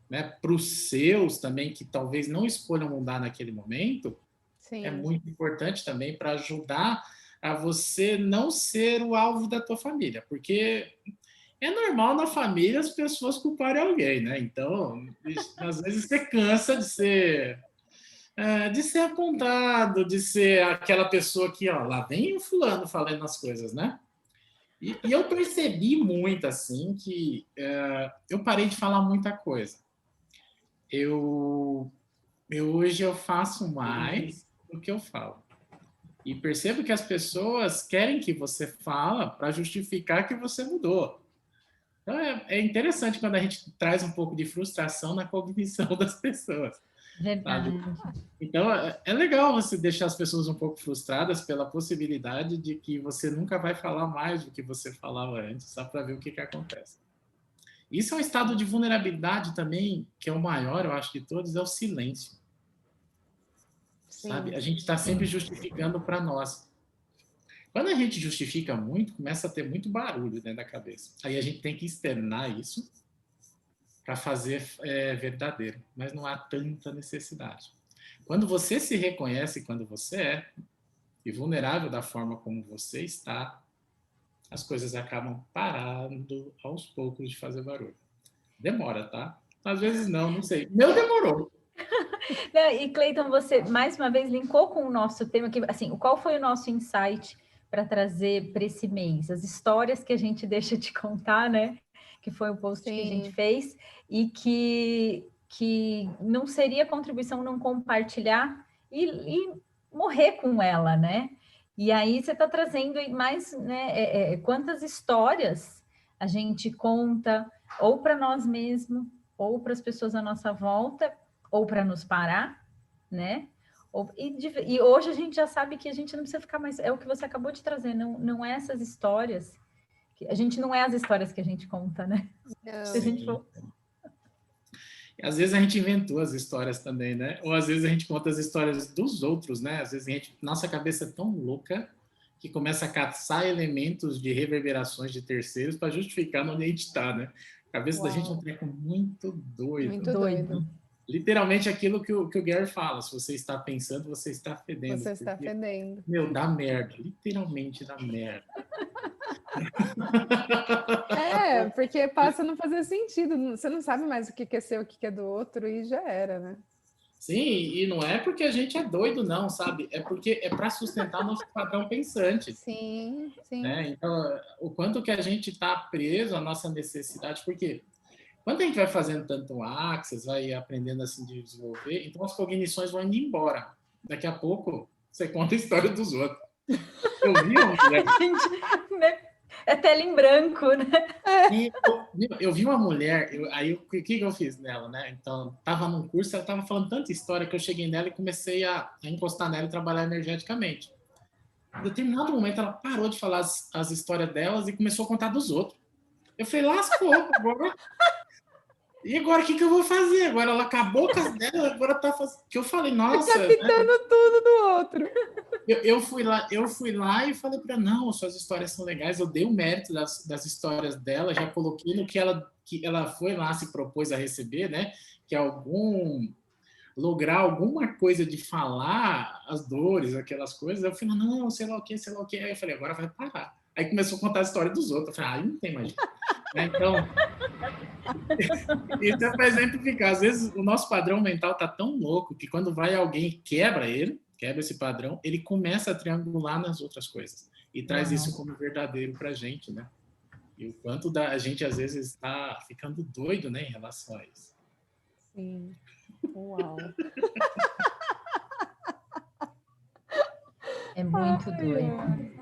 né? Para os seus também, que talvez não escolham mudar naquele momento, sim, é muito importante também para ajudar a você não ser o alvo da tua família, porque é normal na família as pessoas culparem alguém, né? Então, às vezes você cansa de ser apontado, de ser aquela pessoa que, ó, lá vem o fulano falando as coisas, né? E eu percebi muito, assim, que eu parei de falar muita coisa. Hoje eu faço mais do que eu falo. E percebo que as pessoas querem que você fala para justificar que você mudou. Então é interessante quando a gente traz um pouco de frustração na cognição das pessoas. Verdade. Então, é legal você deixar as pessoas um pouco frustradas pela possibilidade de que você nunca vai falar mais do que você falava antes, só para ver o que acontece. Isso é um estado de vulnerabilidade também, que é o maior, eu acho, de todos, é o silêncio. Sim. Sabe? A gente está sempre justificando para nós. Quando a gente justifica muito, começa a ter muito barulho dentro da cabeça. Aí a gente tem que externar isso para fazer verdadeiro, mas não há tanta necessidade. Quando você se reconhece quando você é, e vulnerável da forma como você está, as coisas acabam parando aos poucos de fazer barulho. Demora, tá? Às vezes não sei. Meu demorou. E Cleiton, você mais uma vez linkou com o nosso tema, que, assim, qual foi o nosso insight para trazer para esse mês? As histórias que a gente deixa de contar, né? Que foi o post que a gente fez, e que não seria contribuição não compartilhar e morrer com ela, né? E aí você está trazendo mais, né? Quantas histórias a gente conta, ou para nós mesmos, ou para as pessoas à nossa volta, ou para nos parar, né? E hoje a gente já sabe que a gente não precisa ficar mais... É o que você acabou de trazer, não é essas histórias... A gente não é as histórias que a gente conta, né? Se a gente for... Às vezes a gente inventou as histórias também, né? Ou às vezes a gente conta as histórias dos outros, né? Às vezes nossa cabeça é tão louca que começa a caçar elementos de reverberações de terceiros para justificar onde a gente está, né? A cabeça da gente é um treco muito doido. Muito doido. Literalmente aquilo que o Gary fala, se você está pensando, você está fedendo. Você está fedendo. Meu, dá merda. Literalmente dá merda. Porque passa a não fazer sentido. Você não sabe mais o que é seu, o que é do outro, e já era, né? Sim, e não é porque a gente é doido, não, sabe? É porque é para sustentar nosso padrão pensante. Sim, sim. Né? Então, o quanto que a gente está preso à nossa necessidade, porque quando a gente vai fazendo tanto Access, vai aprendendo a se desenvolver, então as cognições vão indo embora. Daqui a pouco, você conta a história dos outros. Eu vi uma mulher... É tela em branco, né? Eu vi uma mulher, aí o que eu fiz nela, né? Então, estava num curso, ela estava falando tanta história que eu cheguei nela e comecei a encostar nela e trabalhar energeticamente. Em determinado momento, ela parou de falar as histórias delas e começou a contar dos outros. Eu falei, lascou, agora... E agora, o que eu vou fazer? Agora ela acabou com as dela, agora tá fazendo... Que eu falei, nossa... Tá captando tudo do outro. Eu fui lá e falei para ela, não, suas histórias são legais, eu dei o mérito das histórias dela, já coloquei no que ela foi lá, se propôs a receber, né? Que é lograr alguma coisa de falar as dores, aquelas coisas. Eu falei, não, sei lá o que. Aí eu falei, agora vai parar. Aí começou a contar a história dos outros. Eu falei, não tem mais jeito. Então, isso é para exemplificar. Às vezes o nosso padrão mental tá tão louco que quando vai alguém e quebra esse padrão, ele começa a triangular nas outras coisas e traz isso como verdadeiro para a gente, né? E o quanto a gente às vezes está ficando doido, né, em relação a isso. Sim. Uau. É muito doido.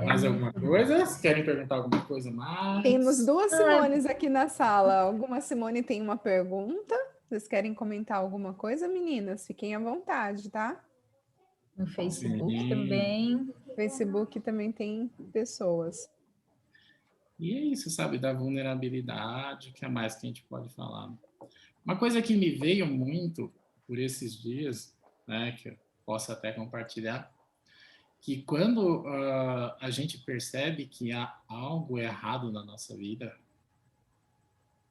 Mais alguma coisa? Vocês querem perguntar alguma coisa mais? Temos duas Simones aqui na sala. Alguma Simone tem uma pergunta? Vocês querem comentar alguma coisa, meninas? Fiquem à vontade, tá? No Facebook também. No Facebook também tem pessoas. E é isso, sabe? Da vulnerabilidade, o que é mais que a gente pode falar? Uma coisa que me veio muito por esses dias, né, que eu posso até compartilhar, que quando a gente percebe que há algo errado na nossa vida,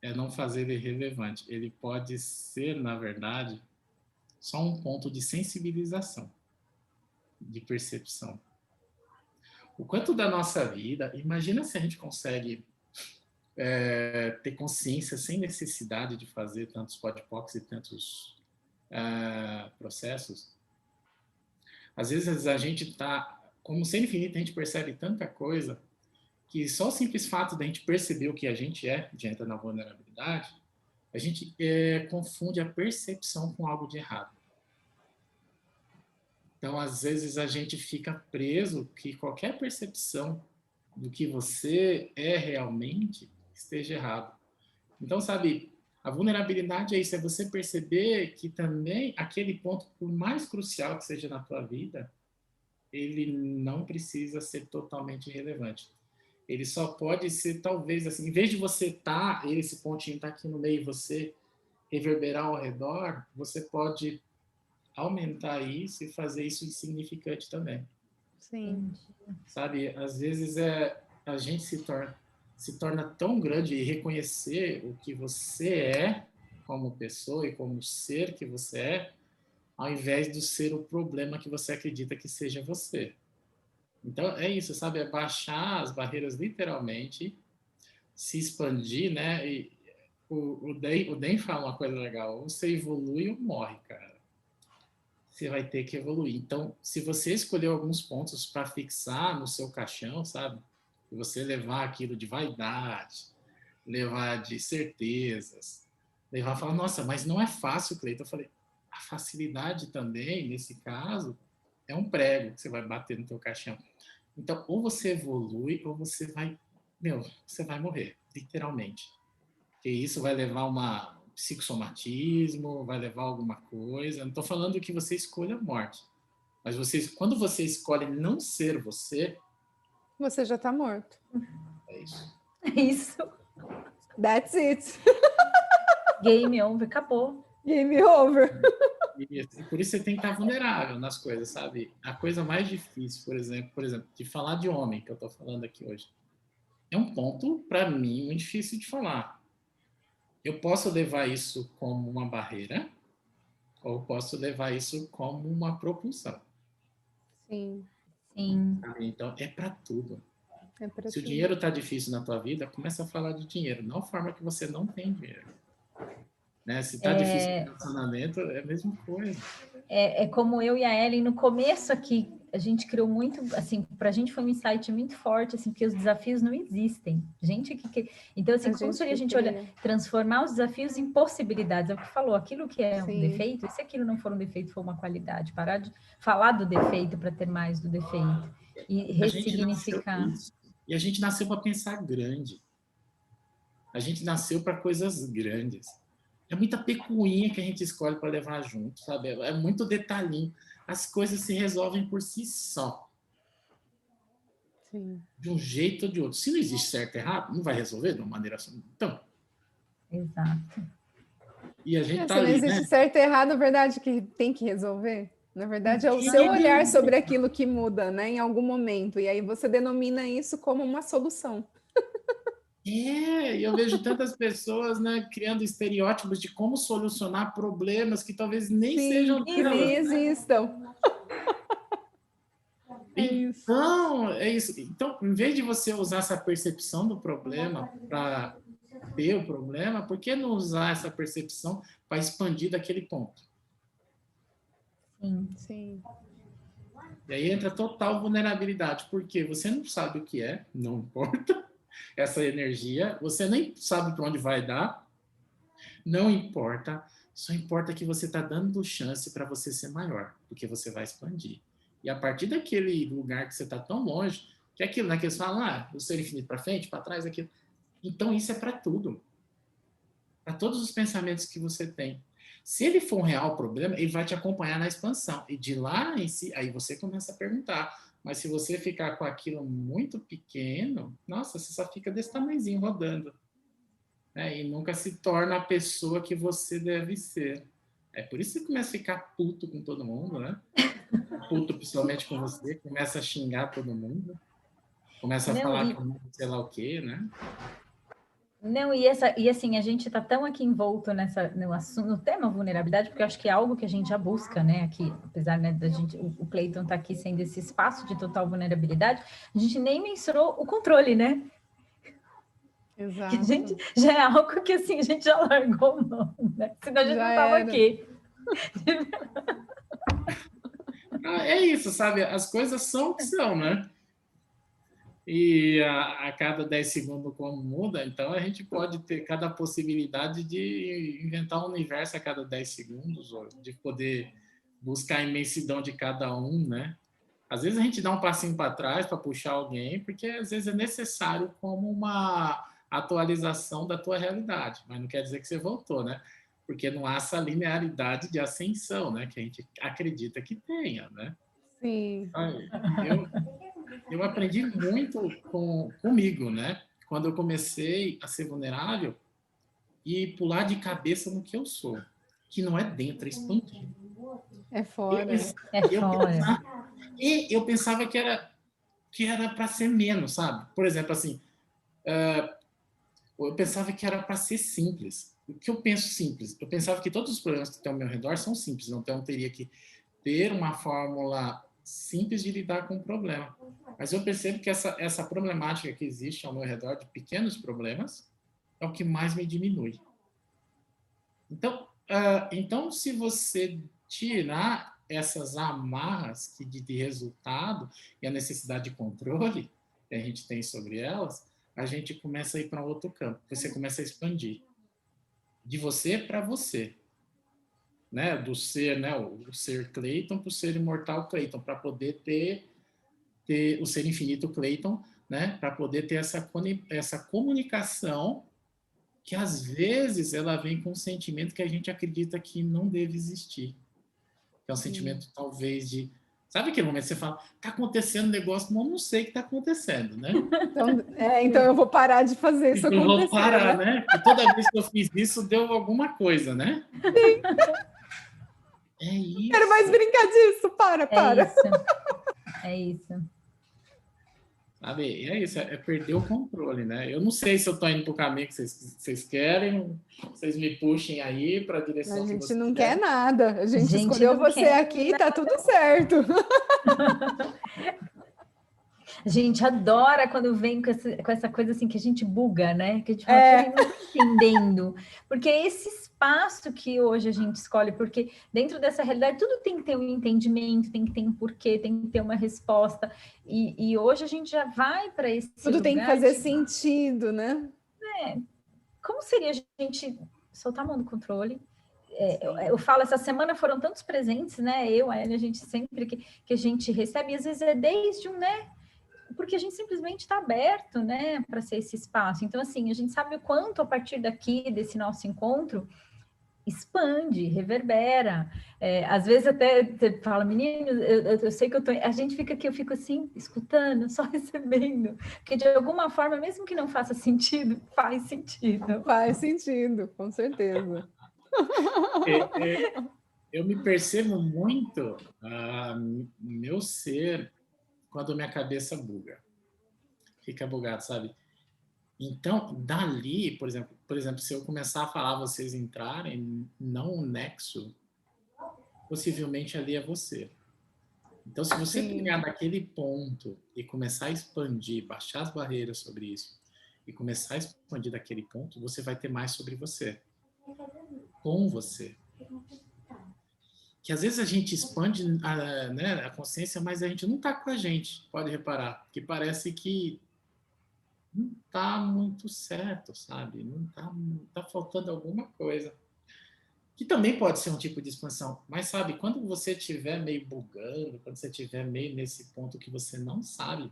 é não fazer ele relevante. Ele pode ser, na verdade, só um ponto de sensibilização, de percepção. O quanto da nossa vida, imagina se a gente consegue ter consciência sem necessidade de fazer tantos podpocs e tantos processos. Às vezes a gente está, como ser infinito, a gente percebe tanta coisa que só o simples fato de a gente perceber o que a gente é diante da vulnerabilidade, a gente confunde a percepção com algo de errado. Então, às vezes, a gente fica preso que qualquer percepção do que você é realmente esteja errado. Então, sabe, A vulnerabilidade é isso, é você perceber que também aquele ponto, por mais crucial que seja na tua vida, ele não precisa ser totalmente relevante. Ele só pode ser, talvez, assim, em vez de você esse pontinho tá aqui no meio e você reverberar ao redor, você pode aumentar isso e fazer isso insignificante também. Sim. Sabe, às vezes a gente se torna tão grande, e reconhecer o que você é como pessoa e como ser que você é, ao invés de ser o problema que você acredita que seja você. Então, é isso, sabe? É baixar as barreiras literalmente, se expandir, né? E o Dan fala uma coisa legal, ou você evolui ou morre, cara. Você vai ter que evoluir. Então, se você escolher alguns pontos para fixar no seu caixão, sabe? E você levar aquilo de vaidade, levar de certezas, levar a falar, nossa, mas não é fácil, Cleiton. Eu falei, a facilidade também, nesse caso, é um prego que você vai bater no teu caixão. Então, ou você evolui, ou você vai morrer, literalmente. Porque isso vai levar uma psicossomatismo, vai levar alguma coisa. Não estou falando que você escolha a morte, mas quando você escolhe não ser você, você já está morto. É isso. É isso. That's it. Game over, acabou. Game over. E por isso você tem que estar vulnerável nas coisas, sabe? A coisa mais difícil, por exemplo, de falar de homem, que eu estou falando aqui hoje, é um ponto, para mim, muito difícil de falar. Eu posso levar isso como uma barreira, ou posso levar isso como uma propulsão. Sim. Sim. Então, é para tudo. Se o dinheiro está difícil na tua vida, começa a falar de dinheiro, não forma que você não tem dinheiro. Né? Se está difícil o relacionamento, é a mesma coisa. É como eu e a Ellen, no começo aqui, a gente criou muito, assim, para a gente foi um insight muito forte, assim, porque os desafios não existem. Então, assim, como seria a gente transformar os desafios em possibilidades? É o que falou, aquilo que é um defeito, e se aquilo não for um defeito, for uma qualidade, parar de falar do defeito para ter mais do defeito. E ressignificar. E a gente nasceu para pensar grande. A gente nasceu para coisas grandes. É muita picuinha que a gente escolhe para levar junto, sabe? É muito detalhinho. As coisas se resolvem por si só. Sim. De um jeito ou de outro. Se não existe certo e errado, não vai resolver de uma maneira assim. Então. Exato. E a gente tá se ali, não existe certo e errado, a verdade que tem que resolver. Na verdade, é o seu olhar sobre aquilo que muda, né? Em algum momento. E aí você denomina isso como uma solução. E eu vejo tantas pessoas, né, criando estereótipos de como solucionar problemas que talvez nem sejam delas. Nem existam. Então, é isso. Então, em vez de você usar essa percepção do problema para ter o problema, por que não usar essa percepção para expandir daquele ponto? Sim. E aí entra total vulnerabilidade, porque você não sabe o que é, não importa essa energia, você nem sabe para onde vai dar, não importa, só importa que você está dando chance para você ser maior, porque você vai expandir. E a partir daquele lugar que você está tão longe, que é aquilo, né, que eles falam, o ser infinito para frente, para trás, aquilo. Então isso é para tudo. Para todos os pensamentos que você tem. Se ele for um real problema, ele vai te acompanhar na expansão. E de lá em si, aí você começa a perguntar. Mas se você ficar com aquilo muito pequeno, nossa, você só fica desse tamanhozinho rodando. Né? E nunca se torna a pessoa que você deve ser. É por isso que você começa a ficar puto com todo mundo, né? Puto principalmente com você, começa a xingar todo mundo. Começa a falar que sei lá o quê, né? Não, e assim, a gente está tão aqui envolto no tema vulnerabilidade, porque eu acho que é algo que a gente já busca, né, aqui, apesar, né, da gente, o Cleiton tá aqui sendo esse espaço de total vulnerabilidade, a gente nem mencionou o controle, né? Exato. Que a gente já é algo que, assim, a gente já largou mão, né? Senão a gente não tava aqui. É isso, sabe? As coisas são o que são, né? E a cada 10 segundos como muda, então a gente pode ter cada possibilidade de inventar um universo a cada 10 segundos, ou de poder buscar a imensidão de cada um, né? Às vezes a gente dá um passinho para trás para puxar alguém, porque às vezes é necessário como atualização da tua realidade, mas não quer dizer que você voltou, né? Porque não há essa linearidade de ascensão, né? Que a gente acredita que tenha, né? Sim. Eu aprendi muito comigo, né? Quando eu comecei a ser vulnerável e pular de cabeça no que eu sou, que não é dentro, é expandido. É fora. Eu pensava que era para ser menos, sabe? Por exemplo, assim, eu pensava que era para ser simples. O que eu penso simples? Eu pensava que todos os problemas que estão ao meu redor são simples, então eu teria que ter uma fórmula simples de lidar com o problema. Mas eu percebo que essa problemática que existe ao meu redor de pequenos problemas é o que mais me diminui. Então se você tirar essas amarras de resultado e a necessidade de controle que a gente tem sobre elas, a gente começa a ir para outro campo. Você começa a expandir de você para você, né? Do ser, né? O ser Clayton para o ser imortal Clayton, para poder ter o ser infinito Clayton, né? Para poder ter essa comunicação que às vezes ela vem com um sentimento que a gente acredita que não deve existir. Que é um sentimento talvez de... Sabe aquele momento que você fala, tá acontecendo um negócio, mas eu não sei o que tá acontecendo, né? Então eu vou parar de fazer isso acontecer. Eu vou parar, né? Porque toda vez que eu fiz isso, deu alguma coisa, né? Sim. É isso. Quero mais brincar disso, para. É isso. Sabe? É isso, é perder o controle, né? Eu não sei se eu tô indo pro caminho que vocês querem, vocês me puxem aí para a direção que vocês querem. A gente não quer nada, a gente escolheu você aqui, tá tudo certo. A gente adora quando vem com essa coisa assim que a gente buga, né? Que a gente fala, não tô entendendo. Porque é esse espaço que hoje a gente escolhe, porque dentro dessa realidade tudo tem que ter um entendimento, tem que ter um porquê, tem que ter uma resposta. E hoje a gente já vai para esse tudo lugar tem que fazer sentido, né? Como seria a gente soltar a mão do controle? Eu falo, essa semana foram tantos presentes, né? A gente sempre que a gente recebe, e às vezes é desde porque a gente simplesmente está aberto, né, para ser esse espaço. Então, assim, a gente sabe o quanto a partir daqui, desse nosso encontro, expande, reverbera. Às vezes até você fala, menino, eu sei que a gente fica aqui, eu fico assim, escutando, só recebendo, porque de alguma forma, mesmo que não faça sentido, faz sentido. Faz sentido, com certeza. Eu me percebo muito meu ser quando minha cabeça buga. Fica bugado, sabe? Então, dali, por exemplo, se eu começar a falar, vocês entrarem, não um nexo, possivelmente ali é você. Então, se você pegar daquele ponto e começar a expandir, baixar as barreiras sobre isso, e começar a expandir daquele ponto, você vai ter mais sobre você. Com você. Que às vezes a gente expande a consciência, mas a gente não está com a gente, pode reparar, que parece que não está muito certo, sabe? Não tá faltando alguma coisa. Que também pode ser um tipo de expansão, mas sabe, quando você estiver meio bugando, quando você estiver meio nesse ponto que você não sabe,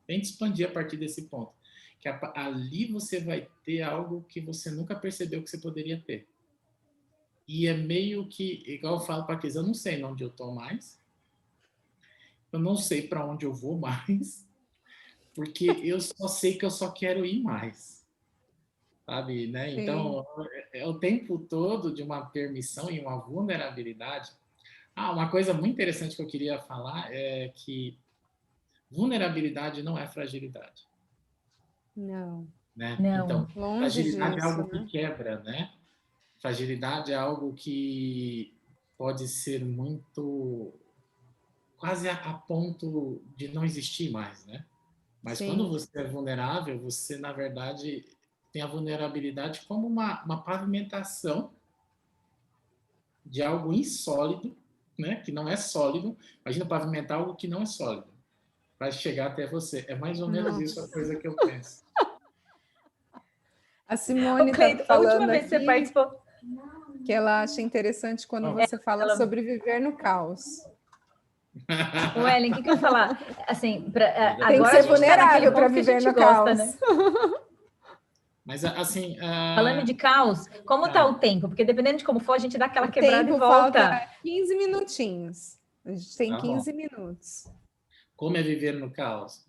tente expandir a partir desse ponto. Que ali você vai ter algo que você nunca percebeu que você poderia ter. E é meio que, igual eu falo para a Cris, eu não sei onde eu estou mais, eu não sei para onde eu vou mais, porque eu só sei que eu só quero ir mais, sabe, né? Então, é o tempo todo de uma permissão e uma vulnerabilidade. Uma coisa muito interessante que eu queria falar é que vulnerabilidade não é fragilidade. Não. Né? Não. Então, Longe fragilidade disso, é algo que quebra, né? Fragilidade é algo que pode ser muito quase a ponto de não existir mais, né? Mas quando você é vulnerável, você, na verdade, tem a vulnerabilidade como uma pavimentação de algo insólido, né? Que não é sólido. Imagina pavimentar algo que não é sólido. Vai chegar até você. É mais ou menos isso a coisa que eu penso. A Simone está falando a última vez que você participou... que ela acha interessante quando você fala sobre viver no caos. O Ellen, o que eu ia falar? Assim, tem que ser vulnerável para viver no caos. Né? Mas, assim... Falando de caos, como está o tempo? Porque dependendo de como for, a gente dá aquela quebrada e volta. Falta 15 minutinhos. A gente tem 15 minutos. Como é viver no caos?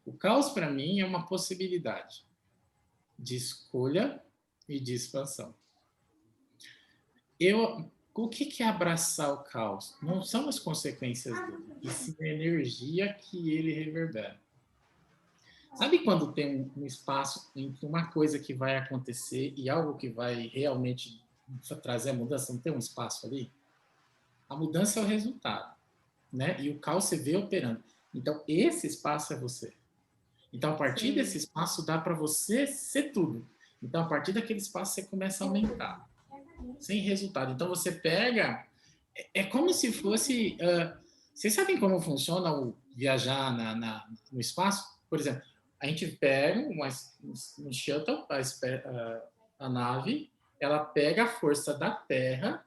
O caos, para mim, é uma possibilidade de escolha e de expansão. O que é abraçar o caos? Não são as consequências dele, e sim a energia que ele reverbera. Sabe quando tem um espaço entre uma coisa que vai acontecer e algo que vai realmente trazer a mudança? Não tem um espaço ali? A mudança é o resultado, né? E o caos você vê operando. Então, esse espaço é você. Então, a partir desse espaço, dá para você ser tudo. Então, a partir daquele espaço, você começa a aumentar. Sem resultado. Então, você pega... É como se fosse... vocês sabem como funciona o viajar no espaço? Por exemplo, a gente pega um shuttle, a nave, ela pega a força da Terra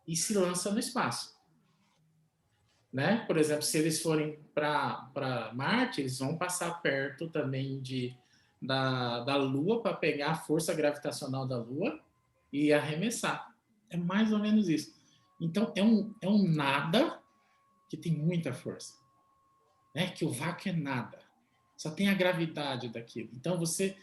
e se lança no espaço. Né? Por exemplo, se eles forem para Marte, eles vão passar perto também da Lua para pegar a força gravitacional da Lua e arremessar. É mais ou menos isso. Então, é um nada que tem muita força. Né? Que o vácuo é nada. Só tem a gravidade daquilo. Então, você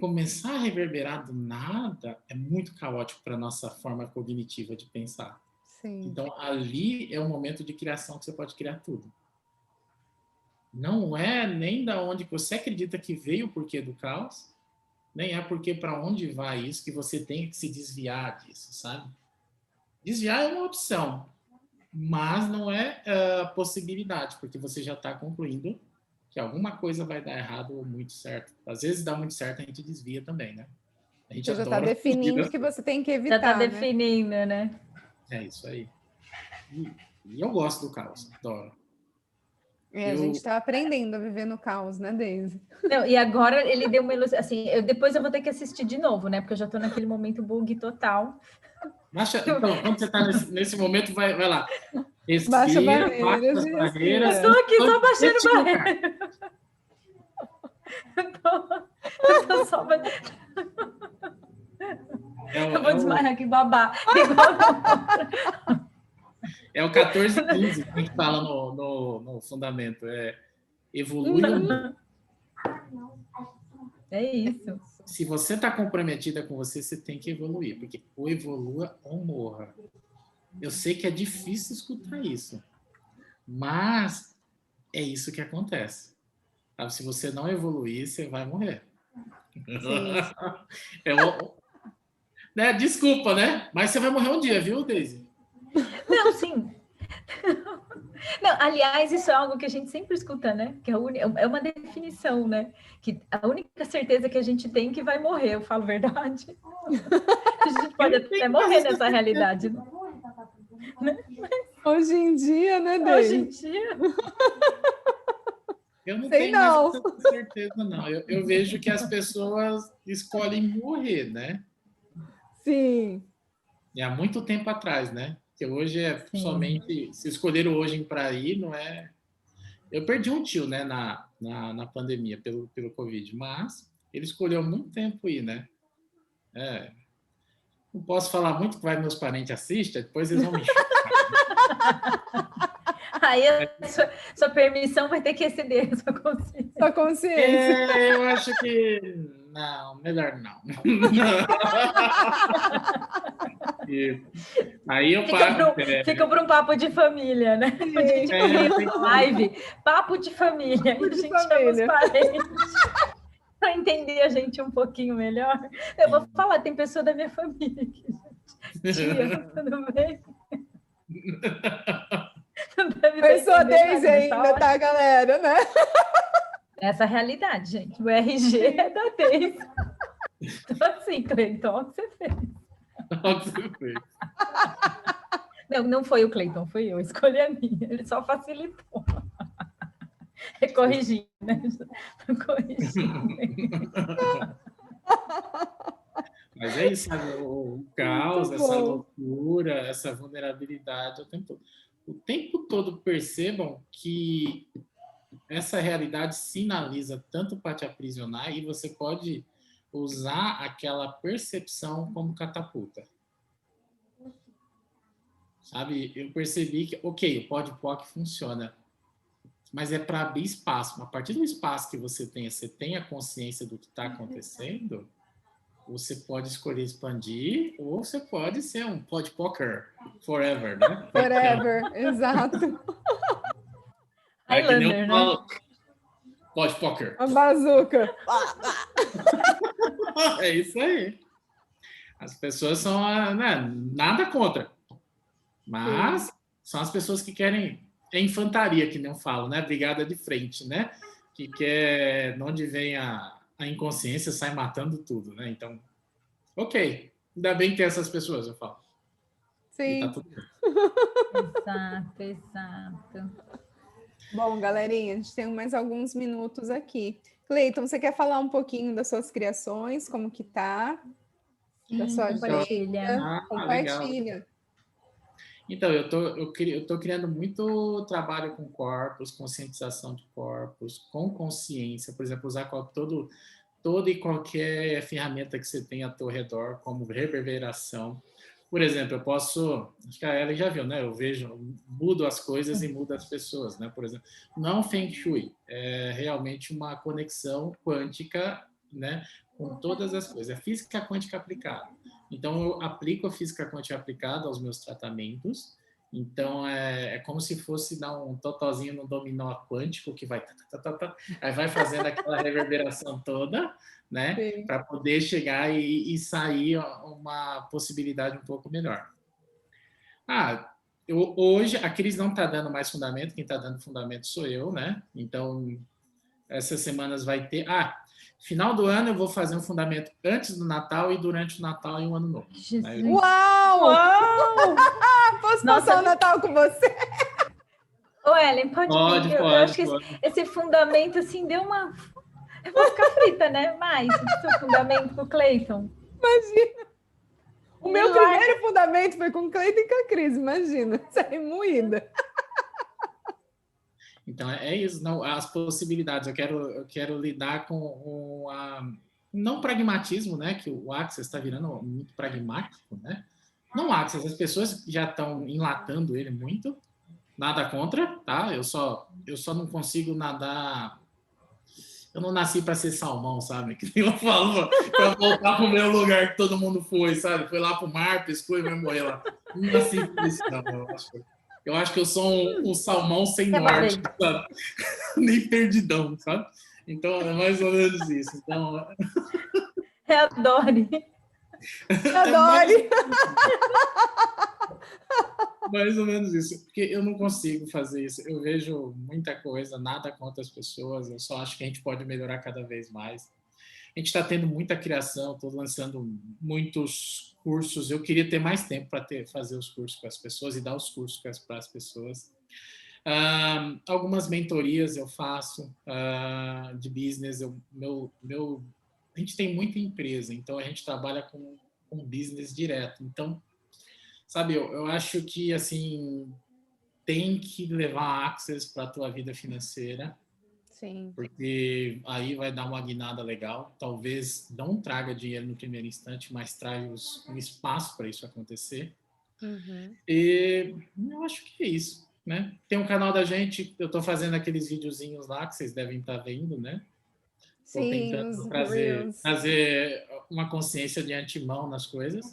começar a reverberar do nada é muito caótico para a nossa forma cognitiva de pensar. Sim. Então, ali é o momento de criação que você pode criar tudo. Não é nem da onde você acredita que veio o porquê do caos, nem é porque para onde vai isso que você tem que se desviar disso, sabe? Desviar é uma opção, mas não é a possibilidade, porque você já está concluindo que alguma coisa vai dar errado ou muito certo. Às vezes dá muito certo, a gente desvia também, né? A gente já está definindo o que você tem que evitar, já está definindo, né? É isso aí. E eu gosto do caos, adoro. A gente está aprendendo a viver no caos, né, Daisy? Não, e agora ele deu uma ilusão, assim, depois eu vou ter que assistir de novo, né? Porque eu já estou naquele momento bug total. Então, quando você está nesse momento, vai lá. Respira, baixa barreiras. Eu estou aqui só baixando barreiras. Eu tô só eu vou desmaiar aqui, babá. É o 14:15 que a gente fala no fundamento. Evolui ou não. É isso. Se você está comprometida com você, você tem que evoluir. Porque ou evolua ou morra. Eu sei que é difícil escutar isso. Mas é isso que acontece. Sabe? Se você não evoluir, você vai morrer. Né? Desculpa, né? Mas você vai morrer um dia, viu, Daisy? Não, sim. Não, aliás, isso é algo que a gente sempre escuta, né? Que é uma definição, né? Que a única certeza que a gente tem é que vai morrer, eu falo verdade. A gente pode até morrer nessa realidade. Né? Hoje em dia, né, Daisy? Hoje em dia. Eu não tenho mais essa certeza, não. Eu vejo que as pessoas escolhem morrer, né? Sim. E há muito tempo atrás, né? Que hoje é somente... Se escolheram hoje para ir, não é... Eu perdi um tio, né, na pandemia, pelo Covid, mas ele escolheu há muito tempo ir, né? Não posso falar muito, que vai meus parentes assistem, depois eles vão me enxugar. Aí sua permissão vai ter que exceder a sua consciência. Sua consciência. Eu acho que... Não, melhor não. Aí eu fica para um papo de família, né? A gente live, papo de família. A gente chama os parentes para entender a gente um pouquinho melhor. Eu vou falar, tem pessoa da minha família aqui. Tia, tudo bem? Pessoa Daisy ainda, tá, galera, né? Essa realidade, gente. O RG é da Daisy. Então, assim, Cleiton, olha o que você fez. Não foi o Cleiton, fui eu. Escolhi a minha. Ele só facilitou. Corrigindo, né? Corrigindo. Mas é isso, sabe? O caos, essa loucura, essa vulnerabilidade o tempo todo. O tempo todo percebam que essa realidade sinaliza tanto para te aprisionar e você pode usar aquela percepção como catapulta. Sabe? Eu percebi que, ok, o PodPoc funciona, mas é para abrir espaço. A partir do espaço que você tem a consciência do que está acontecendo, você pode escolher expandir ou você pode ser um PodPocker forever, né? Forever, exato. É que nem eu Highlander, falo, PodPocker. A bazuca. É isso aí. As pessoas são, né, nada contra, mas são as pessoas que querem, é infantaria, que nem eu falo, né? Brigada de frente, né? Que quer, onde vem a inconsciência, sai matando tudo, né? Então, ok, ainda bem que tem essas pessoas, eu falo. Sim. E tá tudo bem. Exato, exato. Bom, galerinha, a gente tem mais alguns minutos aqui. Cleiton, você quer falar um pouquinho das suas criações, como que tá? Da sua agenda? Compartilha. Legal. Então, eu tô criando muito trabalho com corpos, conscientização de corpos, com consciência, por exemplo, usar toda e qualquer ferramenta que você tem ao teu redor, como reverberação. Por exemplo, eu posso, acho que a Ellen já viu, né? Eu mudo as coisas e mudo as pessoas, né? Por exemplo, não Feng Shui, é realmente uma conexão quântica, né? Com todas as coisas, é física quântica aplicada. Então, eu aplico a física quântica aplicada aos meus tratamentos. Então, é como se fosse dar um totalzinho no dominó quântico, que vai... aí vai fazendo aquela reverberação toda, né? Para poder chegar e sair uma possibilidade um pouco melhor. Hoje, a Cris não está dando mais fundamento, quem está dando fundamento sou eu, né? Então, essas semanas vai ter... final do ano eu vou fazer um fundamento antes do Natal e durante o Natal e o Ano Novo. Né? Uau! Posso passar o Natal com você? Ô, Ellen, pode. Eu acho que esse fundamento, assim, deu uma... Eu vou ficar frita, né? Mas o seu fundamento com o Cleiton. Imagina! O meu primeiro fundamento foi com o Cleiton e com a Cris, imagina. Saí moída. Então, é isso, não, as possibilidades. Eu quero lidar com não pragmatismo, né? Que o Access está virando muito pragmático, né? Não Access, as pessoas já estão enlatando ele muito. Nada contra, tá? Eu só não consigo nadar. Eu não nasci para ser salmão, sabe? Que eu falo, para voltar para o meu lugar que todo mundo foi, sabe? Foi lá para o mar, pescou e vai morrer lá. Não nasci para isso, não. Eu acho que eu sou um salmão sem norte, sabe? Nem perdidão, sabe? Então, é mais ou menos isso. Então... Adore. Mais ou menos isso. Porque eu não consigo fazer isso. Eu vejo muita coisa, nada contra as pessoas. Eu só acho que a gente pode melhorar cada vez mais. A gente está tendo muita criação, estou lançando muitos cursos. Eu queria ter mais tempo para fazer os cursos com as pessoas e dar os cursos para as pessoas. Algumas mentorias eu faço de business. A gente tem muita empresa, então a gente trabalha com business direto. Então, sabe, eu acho que assim tem que levar Access para a tua vida financeira. Sim. Porque aí vai dar uma guinada legal. Talvez não traga dinheiro no primeiro instante, mas traz um espaço para isso acontecer. Uhum. E eu acho que é isso, né? Tem um canal da gente, eu estou fazendo aqueles videozinhos lá que vocês devem estar vendo, né? Estou tentando trazer uma consciência de antemão nas coisas.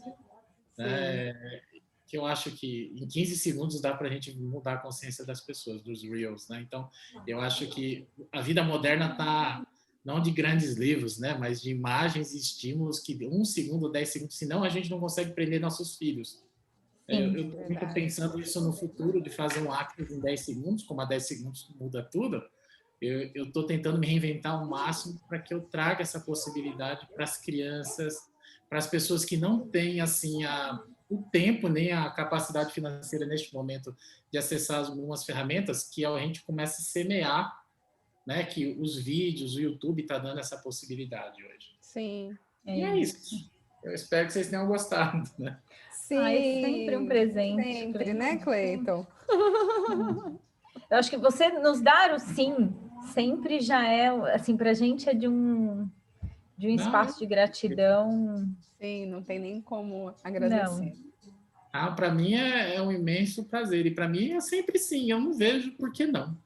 Que eu acho que em 15 segundos dá para a gente mudar a consciência das pessoas, dos Reels, né? Então, eu acho que a vida moderna está, não de grandes livros, né? Mas de imagens e estímulos que 1 segundo, 10 segundos, senão a gente não consegue prender nossos filhos. Eu estou muito pensando isso no futuro, de fazer um Access em 10 segundos, como a 10 segundos muda tudo. Eu estou tentando me reinventar ao máximo para que eu traga essa possibilidade para as crianças, para as pessoas que não têm, assim, o tempo nem a capacidade financeira neste momento de acessar algumas ferramentas, que a gente começa a semear, né? Que os vídeos, o YouTube está dando essa possibilidade hoje. Sim. E é isso. Eu espero que vocês tenham gostado, né? Sim. É sempre um presente. Sempre, né, Cleiton? Eu acho que você nos dar o sim sempre já é, assim, para a gente é de um espaço de gratidão. Sim, não tem nem como agradecer. Para mim é um imenso prazer. E para mim é sempre sim. Eu não vejo por que não.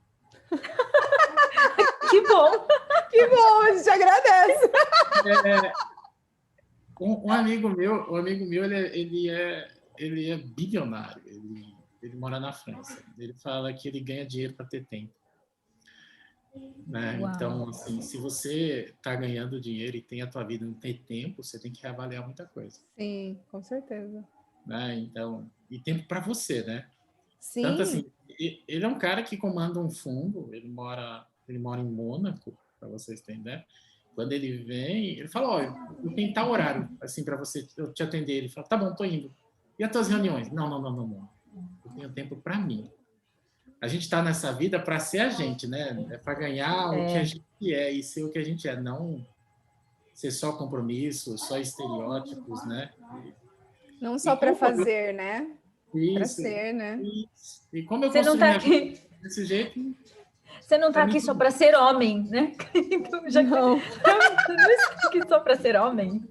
Que bom! Que bom, a gente agradece. Um amigo meu, ele é bilionário. Ele mora na França. Ele fala que ele ganha dinheiro para ter tempo. Né? Então, assim, se você está ganhando dinheiro e tem a tua vida não tem tempo, você tem que reavaliar muita coisa. Sim, com certeza. Né? Então, e tempo para você, né? Sim. Tanto assim, ele é um cara que comanda um fundo, ele mora em Mônaco, para vocês terem ideia. Quando ele vem, ele fala, olha, eu tenho tal horário, assim, para você, eu te atender. Ele fala, tá bom, tô indo. E as tuas reuniões? Não. Eu tenho tempo para mim. A gente está nessa vida para ser a gente, né? É para ganhar o que a gente é e ser o que a gente é, não ser só compromissos, só estereótipos, né? Não só para fazer, né? Para ser, né? Isso. E como eu construí minha vida desse jeito... Você não está aqui só para ser homem, né? Não. Não está aqui só para ser homem.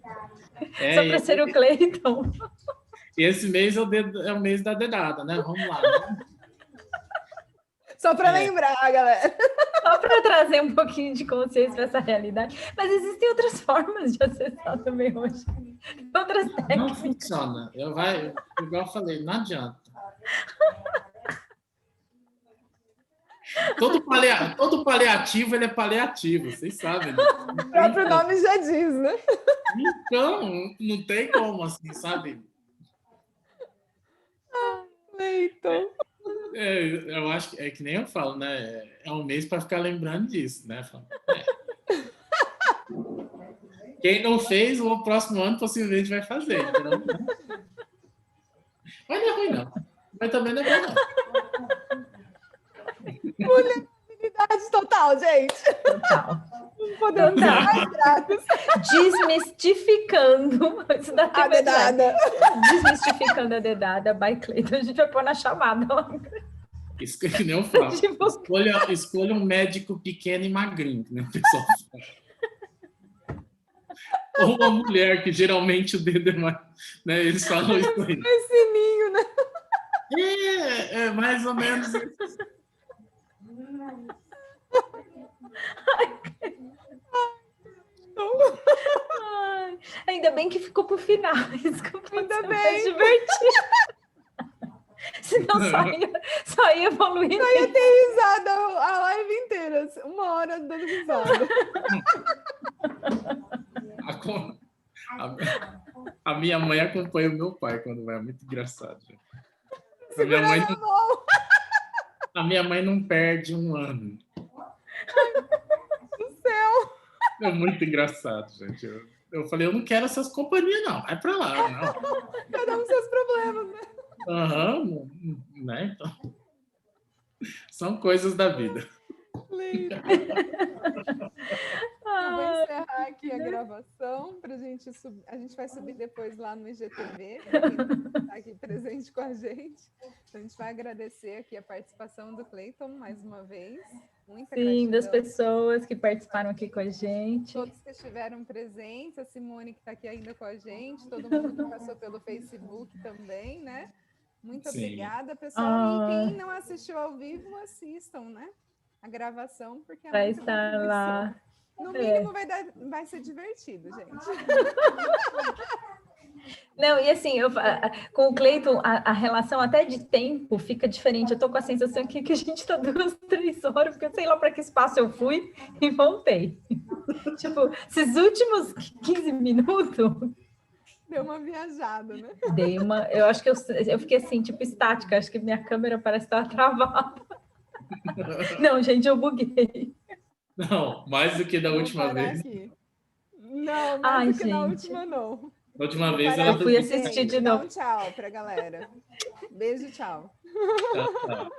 Só para ser o Cleiton. E esse mês é o mês da dedada, né? Vamos lá. Né? Só para lembrar, galera. Só para trazer um pouquinho de consciência para essa realidade. Mas existem outras formas de acessar também hoje. Outras técnicas. Não funciona. Igual eu falei, não adianta. Todo paliativo, ele é paliativo, vocês sabem. Né? O próprio nome já diz, né? Então, não tem como, assim, sabe? Cleiton. Eu acho que é que nem eu falo, né? É um mês para ficar lembrando disso, né? Quem não fez, o próximo ano possivelmente vai fazer. Entendeu? Mas não é ruim, não. Mas também não é bom, não. Vulnerabilidade total, gente. Total. Não podemos ser mais gratos. Desmistificando a dedada. Desmistificando a dedada by Cleiton. A gente vai pôr na chamada. Isso que nem eu falo. Escolha um médico pequeno e magrinho, né, pessoal? Ou uma mulher, que geralmente o dedo é mais... Né, eles falam isso aí. É sininho, né? É mais ou menos isso. Ai, ainda bem que ficou pro final. Ainda bem. Mais divertido. Senão só ia evoluindo. Só ia ter risada a live inteira. 1 hora dando risada. A minha mãe acompanha o meu pai quando vai. É muito engraçado. Gente. A minha mãe não perde um ano. Do céu. É muito engraçado, gente. Eu falei, eu não quero essas companhias, não. Vai pra lá, não. Cada um seus problemas, né? Né? Então, são coisas da vida. Eu vou encerrar aqui a gravação para a gente subir. A gente vai subir depois lá no IGTV, para quem está aqui presente com a gente. Então, a gente vai agradecer aqui a participação do Cleiton mais uma vez. Muita gratidão. Das pessoas que participaram aqui com a gente. Todos que estiveram presentes, a Simone que está aqui ainda com a gente, todo mundo que passou pelo Facebook também, né? Muito obrigada, pessoal. E quem não assistiu ao vivo, assistam, né? A gravação, porque vai estar lá. No mínimo vai ser divertido, gente. Não, e assim, com o Cleiton, a relação até de tempo fica diferente. Eu tô com a sensação aqui que a gente tá 2, 3 horas, porque eu sei lá para que espaço eu fui e voltei. Tipo, esses últimos 15 minutos... Deu uma viajada, né? Eu acho que eu fiquei assim, tipo, estática. Acho que minha câmera parece estar travada. Não, gente, eu buguei. Não, mais do que da última vez. Aqui. Não, mais do que na última, não. Da última vez eu fui assistir de novo. Dá um tchau pra galera. Beijo, tchau. Tchau.